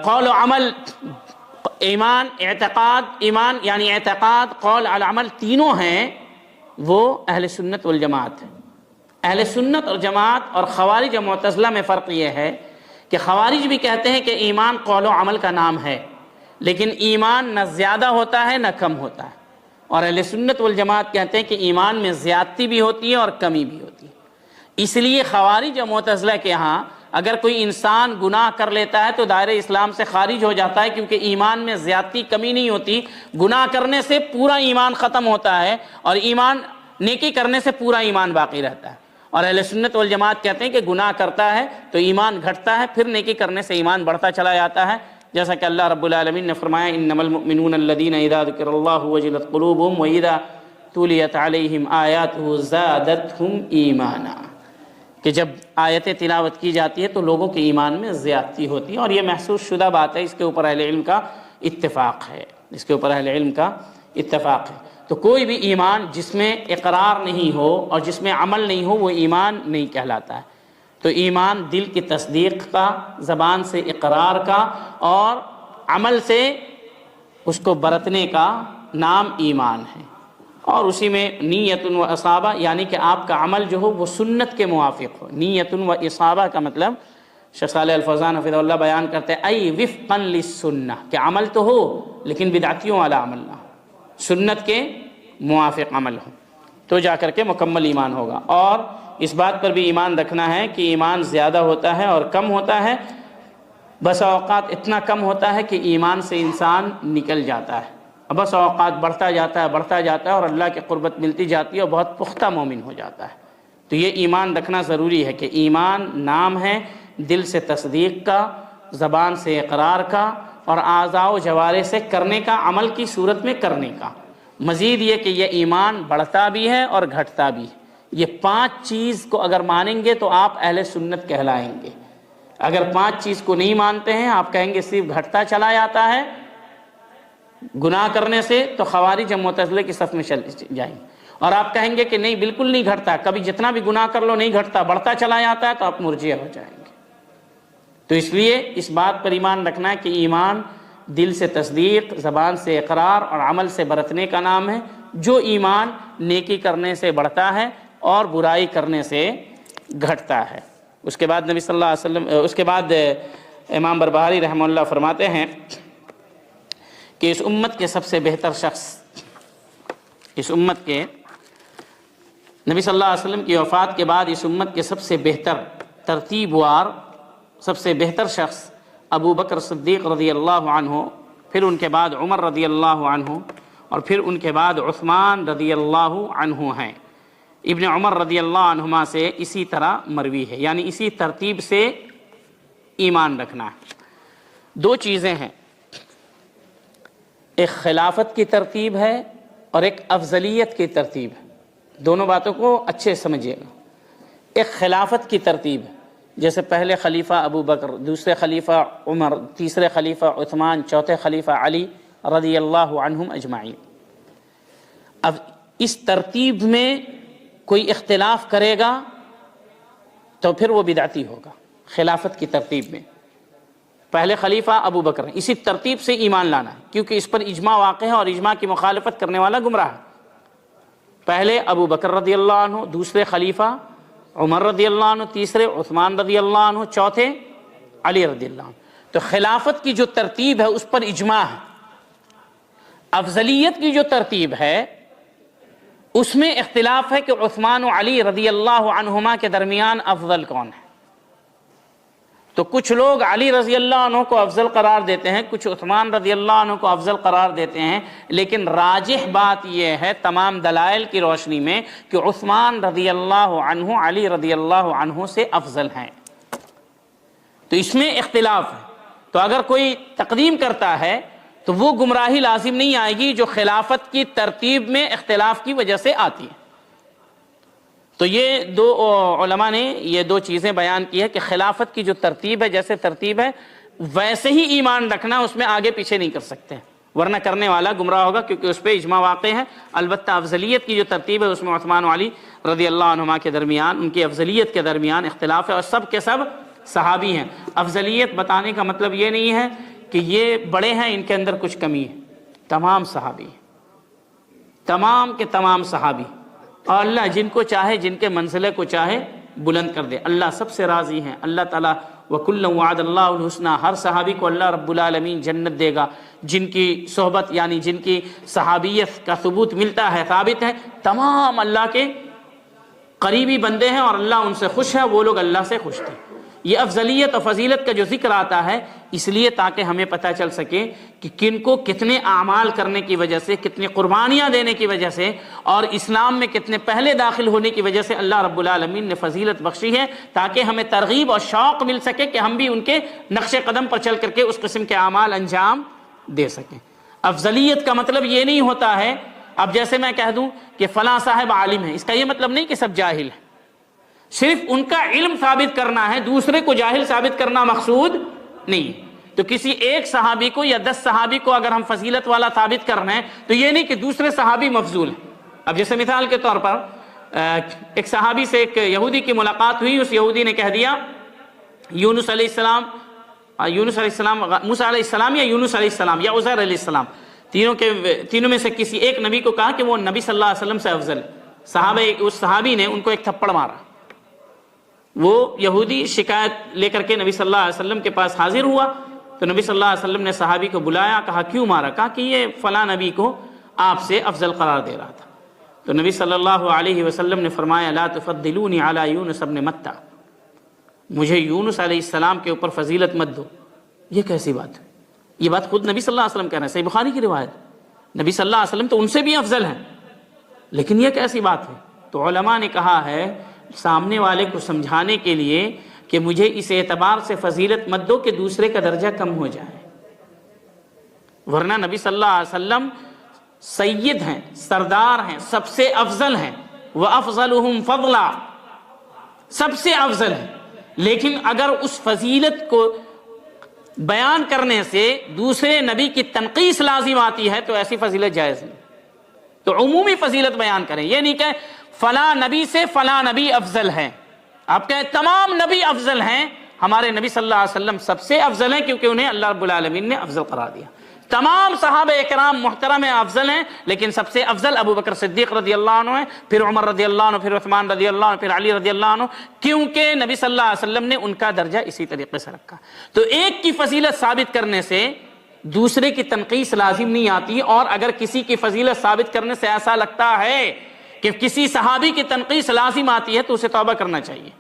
Speaker 1: قول و عمل، ایمان یعنی اعتقاد، قول اور عمل تینوں ہیں، وہ اہل سنت والجماعت ہے۔ اہل سنت اور جماعت اور خوارج و معتزلہ میں فرق یہ ہے کہ خوارج بھی کہتے ہیں کہ ایمان قول و عمل کا نام ہے، لیکن ایمان نہ زیادہ ہوتا ہے نہ کم ہوتا ہے، اور اہل سنت والجماعت کہتے ہیں کہ ایمان میں زیادتی بھی ہوتی ہے اور کمی بھی ہوتی ہے۔ اس لیے خوارج و معتزلہ کے ہاں اگر کوئی انسان گناہ کر لیتا ہے تو دائرہ اسلام سے خارج ہو جاتا ہے، کیونکہ ایمان میں زیادتی کمی نہیں ہوتی، گناہ کرنے سے پورا ایمان ختم ہوتا ہے اور نیکی کرنے سے پورا ایمان باقی رہتا ہے۔ اور اہل سنت والجماعت کہتے ہیں کہ گناہ کرتا ہے تو ایمان گھٹتا ہے، پھر نیکی کرنے سے ایمان بڑھتا چلا جاتا ہے، جیسا کہ اللہ رب العالمین نے فرمایا انما المؤمنون الذین اذا ذکر اللہ وجلت قلوبهم واذا تلیت علیہم آیاتہ زادتہم ایمانا، کہ جب آیتیں تلاوت کی جاتی ہے تو لوگوں کے ایمان میں زیادتی ہوتی ہے، اور یہ محسوس شدہ بات ہے، اس کے اوپر اہل علم کا اتفاق ہے، تو کوئی بھی ایمان جس میں اقرار نہیں ہو اور جس میں عمل نہیں ہو وہ ایمان نہیں کہلاتا ہے۔ تو ایمان دل کی تصدیق کا، زبان سے اقرار کا اور عمل سے اس کو برتنے کا نام ایمان ہے، اور اسی میں نیت و اصابہ، یعنی کہ آپ کا عمل جو ہو وہ سنت کے موافق ہو۔ نیت و اصابہ کا مطلب شیخ صالح الفوزان حفظہ اللہ بیان کرتے ہیں ای وفقا للسنہ، کہ عمل تو ہو لیکن بدعتیوں والا عمل نہ ہو، سنت کے موافق عمل ہو، تو جا کر کے مکمل ایمان ہوگا۔ اور اس بات پر بھی ایمان رکھنا ہے کہ ایمان زیادہ ہوتا ہے اور کم ہوتا ہے، بس اوقات اتنا کم ہوتا ہے کہ ایمان سے انسان نکل جاتا ہے، بس اوقات بڑھتا جاتا ہے اور اللہ کی قربت ملتی جاتی ہے اور بہت پختہ مومن ہو جاتا ہے۔ تو یہ ایمان رکھنا ضروری ہے کہ ایمان نام ہے دل سے تصدیق کا، زبان سے اقرار کا، اور اعضاء و جوارح سے کرنے کا، عمل کی صورت میں کرنے کا۔ مزید یہ کہ یہ ایمان بڑھتا بھی ہے اور گھٹتا بھی ہے۔ یہ 5 چیز کو اگر مانیں گے تو آپ اہل سنت کہلائیں گے۔ اگر 5 چیز کو نہیں مانتے ہیں، آپ کہیں گے صرف گھٹتا چلا جاتا ہے گناہ کرنے سے، تو خوارج و معتزلہ کی صف میں چل جائیں گے۔ اور آپ کہیں گے کہ نہیں بالکل نہیں گھٹتا، کبھی جتنا بھی گناہ کر لو نہیں گھٹتا، بڑھتا چلا جاتا ہے، تو آپ مرجئہ ہو جائیں گے۔ تو اس لیے اس بات پر ایمان رکھنا ہے کہ ایمان دل سے تصدیق، زبان سے اقرار اور عمل سے برتنے کا نام ہے۔ جو ایمان نیکی کرنے سے بڑھتا ہے اور برائی کرنے سے گھٹتا ہے۔ اس کے بعد نبی صلی اللہ علیہ وسلم، اس کے بعد امام بربہاری رحمہ اللہ فرماتے ہیں کہ اس امت کے سب سے بہتر شخص، اس امت کے نبی صلی اللہ علیہ وسلم کی وفات کے بعد اس امت کے سب سے بہتر، ترتیب وار سب سے بہتر شخص ابو بکر صدیق رضی اللہ عنہ، پھر ان کے بعد عمر رضی اللہ عنہ، اور پھر ان کے بعد عثمان رضی اللہ عنہ ہیں۔ ابن عمر رضی اللہ عنہما سے اسی طرح مروی ہے، یعنی اسی ترتیب سے ایمان رکھنا ہے۔ 2 چیزیں ہیں، ایک خلافت کی ترتیب ہے اور ایک افضلیت کی ترتیب ہے۔ دونوں باتوں کو اچھے سمجھیے گا. ایک خلافت کی ترتیب ہے، جیسے پہلے خلیفہ ابو بکر، دوسرے خلیفہ عمر، تیسرے خلیفہ عثمان، چوتھے خلیفہ علی رضی اللہ عنہم اجمعین. اب اس ترتیب میں کوئی اختلاف کرے گا تو پھر وہ بدعتی ہوگا. خلافت کی ترتیب میں پہلے خلیفہ ابو بکر، اسی ترتیب سے ایمان لانا ہے، کیونکہ اس پر اجماع واقع ہے اور اجماع کی مخالفت کرنے والا گمراہ ہے. پہلے ابو بکر رضی اللہ عنہ، دوسرے خلیفہ عمر رضی اللہ عنہ، تیسرے عثمان رضی اللہ عنہ، چوتھے علی رضی اللہ عنہ. تو خلافت کی جو ترتیب ہے اس پر اجماع ہے. افضلیت کی جو ترتیب ہے اس میں اختلاف ہے کہ عثمان و علی رضی اللہ عنہما کے درمیان افضل کون ہے. تو کچھ لوگ علی رضی اللہ عنہ کو افضل قرار دیتے ہیں، کچھ عثمان رضی اللہ عنہ کو افضل قرار دیتے ہیں، لیکن راجح بات یہ ہے تمام دلائل کی روشنی میں کہ عثمان رضی اللہ عنہ علی رضی اللہ عنہ سے افضل ہیں. تو اس میں اختلاف ہے. تو اگر کوئی تقدیم کرتا ہے تو وہ گمراہی لازم نہیں آئے گی جو خلافت کی ترتیب میں اختلاف کی وجہ سے آتی ہے. تو یہ دو علماء نے یہ دو چیزیں بیان کی ہے کہ خلافت کی جو ترتیب ہے، جیسے ترتیب ہے ویسے ہی ایمان رکھنا، اس میں آگے پیچھے نہیں کر سکتے، ورنہ کرنے والا گمراہ ہوگا، کیونکہ اس پہ اجماع واقع ہے. البتہ افضلیت کی جو ترتیب ہے اس میں عثمان و علی رضی اللہ عنہما کے درمیان، ان کی افضلیت کے درمیان اختلاف ہے، اور سب کے سب صحابی ہیں. افضلیت بتانے کا مطلب یہ نہیں ہے کہ یہ بڑے ہیں ان کے اندر کچھ کمی ہے. تمام صحابی، تمام کے تمام صحابی، اور اللہ جن کو چاہے، جن کے منزلے کو چاہے بلند کر دے. اللہ سب سے راضی ہیں. اللہ تعالیٰ وَكُلًّا وَعَدَ اللَّهُ الْحُسْنَى، ہر صحابی کو اللہ رب العالمین جنت دے گا. جن کی صحبت یعنی جن کی صحابیت کا ثبوت ملتا ہے، ثابت ہے، تمام اللہ کے قریبی بندے ہیں اور اللہ ان سے خوش ہے، وہ لوگ اللہ سے خوش تھے. یہ افضلیت اور فضیلت کا جو ذکر آتا ہے اس لیے تاکہ ہمیں پتہ چل سکے کہ کن کو کتنے اعمال کرنے کی وجہ سے، کتنی قربانیاں دینے کی وجہ سے، اور اسلام میں کتنے پہلے داخل ہونے کی وجہ سے اللہ رب العالمین نے فضیلت بخشی ہے، تاکہ ہمیں ترغیب اور شوق مل سکے کہ ہم بھی ان کے نقش قدم پر چل کر کے اس قسم کے اعمال انجام دے سکیں. افضلیت کا مطلب یہ نہیں ہوتا ہے اب جیسے میں کہہ دوں کہ فلاں صاحب عالم ہے، اس کا یہ مطلب نہیں کہ سب جاہل ہیں. صرف ان کا علم ثابت کرنا ہے، دوسرے کو جاہل ثابت کرنا مقصود نہیں. تو کسی ایک صحابی کو یا 10 صحابی کو اگر ہم فضیلت والا ثابت کر رہے ہیں تو یہ نہیں کہ دوسرے صحابی مفضول ہیں. اب جیسے مثال کے طور پر ایک صحابی سے ایک یہودی کی ملاقات ہوئی، اس یہودی نے کہہ دیا یونس علیہ السلام، موسیٰ علیہ السلام یا یونس علیہ السلام یا عزیر علیہ السلام، تینوں میں سے کسی ایک نبی کو کہا کہ وہ نبی صلی اللہ علیہ وسلم سے افضل ہے. اس صحابی نے ان کو ایک تھپڑ مارا. وہ یہودی شکایت لے کر کے نبی صلی اللہ علیہ وسلم کے پاس حاضر ہوا. تو نبی صلی اللہ علیہ وسلم نے صحابی کو بلایا، کہا کیوں مارا؟ کہا کہ یہ فلاں نبی کو آپ سے افضل قرار دے رہا تھا. تو نبی صلی اللہ علیہ وسلم نے فرمایا لا تفضلونی علی یونس ابن متى، مجھے یونس علیہ السلام کے اوپر فضیلت مت دو. یہ کیسی بات ہے؟ یہ بات خود نبی صلی اللہ علیہ وسلم کہہ رہے ہیں، صحیح بخاری کی روایت. نبی صلی اللہ علیہ وسلم تو ان سے بھی افضل ہیں، لیکن یہ کیسی بات ہے؟ تو علماء نے کہا ہے سامنے والے کو سمجھانے کے لیے کہ مجھے اس اعتبار سے فضیلت مت دو کہ دوسرے کا درجہ کم ہو جائے، ورنہ نبی صلی اللہ علیہ وسلم سید ہیں، سردار ہیں، سب سے افضل ہیں. وَأَفْضَلُهُمْ فَضْلًا، سب سے افضل ہیں. لیکن اگر اس فضیلت کو بیان کرنے سے دوسرے نبی کی تنقیص لازم آتی ہے تو ایسی فضیلت جائز نہیں. تو عمومی فضیلت بیان کریں، یہ نہیں کہ فلاں نبی سے فلاں نبی افضل ہیں. آپ کہیں تمام نبی افضل ہیں، ہمارے نبی صلی اللہ علیہ وسلم سب سے افضل ہیں کیونکہ انہیں اللہ رب العالمین نے افضل قرار دیا. تمام صحابہ اکرام محترم ہیں، افضل ہیں، لیکن سب سے افضل ابو بکر صدیق رضی اللہ عنہ ہیں، پھر عمر رضی اللہ عنہ، پھر عثمان رضی اللہ عنہ، پھر علی رضی اللہ عنہ، کیونکہ نبی صلی اللہ علیہ وسلم نے ان کا درجہ اسی طریقے سے رکھا. تو ایک کی فضیلت ثابت کرنے سے دوسرے کی تنقیص لازم نہیں آتی، اور اگر کسی کی فضیلت ثابت کرنے سے ایسا لگتا ہے کہ کسی صحابی کی تنقیص لازم آتی ہے تو اسے توبہ کرنا چاہیے،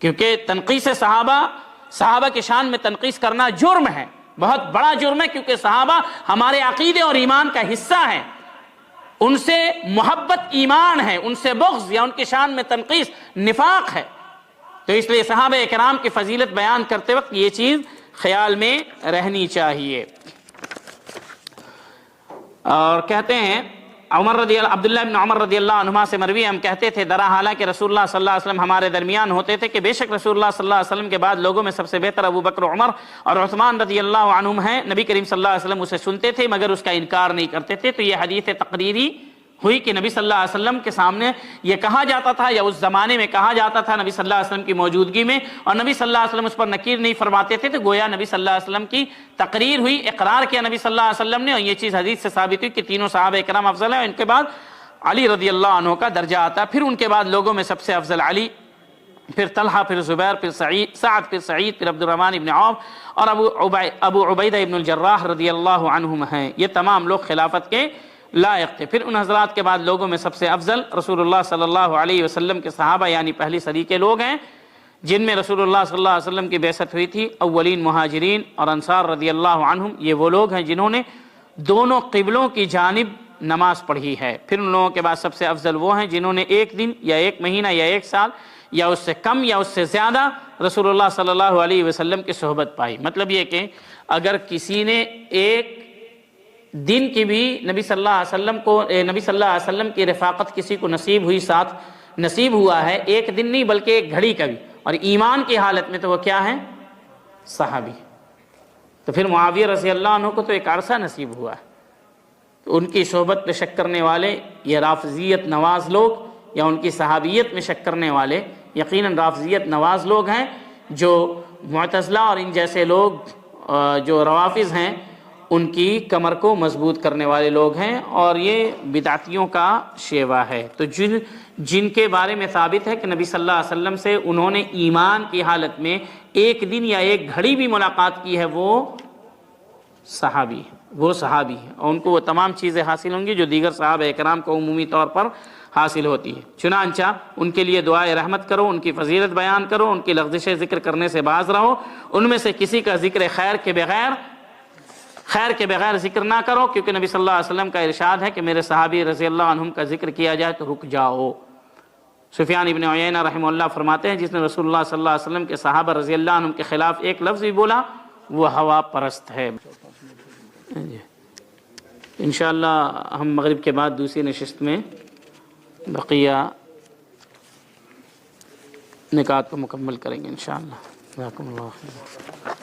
Speaker 1: کیونکہ تنقیص صحابہ کی شان میں تنقیص کرنا جرم ہے، بہت بڑا جرم ہے، کیونکہ صحابہ ہمارے عقیدے اور ایمان کا حصہ ہیں. ان سے محبت ایمان ہے، ان سے بغض یا ان کی شان میں تنقیص نفاق ہے. تو اس لیے صحابہ کرام کی فضیلت بیان کرتے وقت یہ چیز خیال میں رہنی چاہیے. اور کہتے ہیں عبداللہ بن عمر رضی اللہ عنہما سے مروی ہم کہتے تھے درا حالانکہ رسول اللہ صلی اللہ علیہ وسلم ہمارے درمیان ہوتے تھے کہ بے شک رسول اللہ صلی اللہ علیہ وسلم کے بعد لوگوں میں سب سے بہتر ابو بکر عمر اور عثمان رضی اللہ عنہم ہیں. نبی کریم صلی اللہ علیہ وسلم اسے سنتے تھے مگر اس کا انکار نہیں کرتے تھے. تو یہ حدیث تقریری ہوئی کہ نبی صلی اللہ علیہ وسلم کے سامنے یہ کہا جاتا تھا یا اس زمانے میں کہا جاتا تھا نبی صلی اللہ علیہ وسلم کی موجودگی میں، اور نبی صلی اللہ علیہ وسلم اس پر نکیر نہیں فرماتے تھے. تو گویا نبی صلی اللہ علیہ وسلم کی تقریر ہوئی، اقرار کیا نبی صلی اللہ علیہ وسلم نے، اور یہ چیز حدیث سے ثابت ہوئی کہ تینوں صحابہ کرام افضل ہیں. ان کے بعد علی رضی اللہ عنہ کا درجہ آتا، پھر ان کے بعد لوگوں میں سب سے افضل علی، پھر طلحہ، پھر زبیر، پھر سعد، پھر سعید، پھر عبد الرحمن ابن عوف اور ابو عبیدہ ابن الجراح رضی اللہ عنہم ہیں. یہ تمام لوگ خلافت کے لائق تھے. پھر ان حضرات کے بعد لوگوں میں سب سے افضل رسول اللہ صلی اللہ علیہ وسلم کے صحابہ یعنی پہلی صدی کے لوگ ہیں جن میں رسول اللہ صلی اللہ علیہ وسلم کی بعثت ہوئی تھی. اولین مہاجرین اور انصار رضی اللہ عنہم یہ وہ لوگ ہیں جنہوں نے دونوں قبلوں کی جانب نماز پڑھی ہے. پھر ان لوگوں کے بعد سب سے افضل وہ ہیں جنہوں نے ایک دن یا ایک مہینہ یا ایک سال یا اس سے کم یا اس سے زیادہ رسول اللہ صلی اللہ علیہ وسلم کی صحبت پائی. مطلب یہ کہ اگر کسی نے ایک دن کی بھی نبی صلی اللہ علیہ وسلم کی رفاقت کسی کو نصیب ہوئی، ساتھ نصیب ہوا ہے، ایک دن نہیں بلکہ ایک گھڑی کا بھی، اور ایمان کی حالت میں، تو وہ کیا ہے؟ صحابی. تو پھر معاویہ رضی اللہ عنہ کو تو ایک عرصہ نصیب ہوا ہے. تو ان کی صحبت پہ شک کرنے والے یہ رافضیت نواز لوگ یا ان کی صحابیت میں شک کرنے والے یقیناً رافضیت نواز لوگ ہیں، جو معتزلہ اور ان جیسے لوگ جو روافض ہیں ان کی کمر کو مضبوط کرنے والے لوگ ہیں، اور یہ بدعتیوں کا شیوا ہے. تو جن کے بارے میں ثابت ہے کہ نبی صلی اللہ علیہ وسلم سے انہوں نے ایمان کی حالت میں ایک دن یا ایک گھڑی بھی ملاقات کی ہے، وہ صحابی ہیں، اور ان کو وہ تمام چیزیں حاصل ہوں گی جو دیگر صحابہ اکرام کو عمومی طور پر حاصل ہوتی ہے. چنانچہ ان کے لیے دعائے رحمت کرو، ان کی فضیلت بیان کرو، ان کی لغزش ذکر کرنے سے باز رہو، ان میں سے کسی کا ذکر خیر کے بغیر ذکر نہ کرو، کیونکہ نبی صلی اللہ علیہ وسلم کا ارشاد ہے کہ میرے صحابی رضی اللہ عنہم کا ذکر کیا جائے تو رک جاؤ. سفیان ابن عیینہ رحمہ اللہ فرماتے ہیں جس نے رسول اللہ صلی اللہ علیہ وسلم کے صحابہ رضی اللہ عنہم کے خلاف ایک لفظ بھی بولا وہ ہوا پرست ہے. انشاءاللہ ہم مغرب کے بعد دوسری نشست میں بقیہ نکات کو مکمل کریں گے انشاءاللہ. جزاکم اللہ خیر.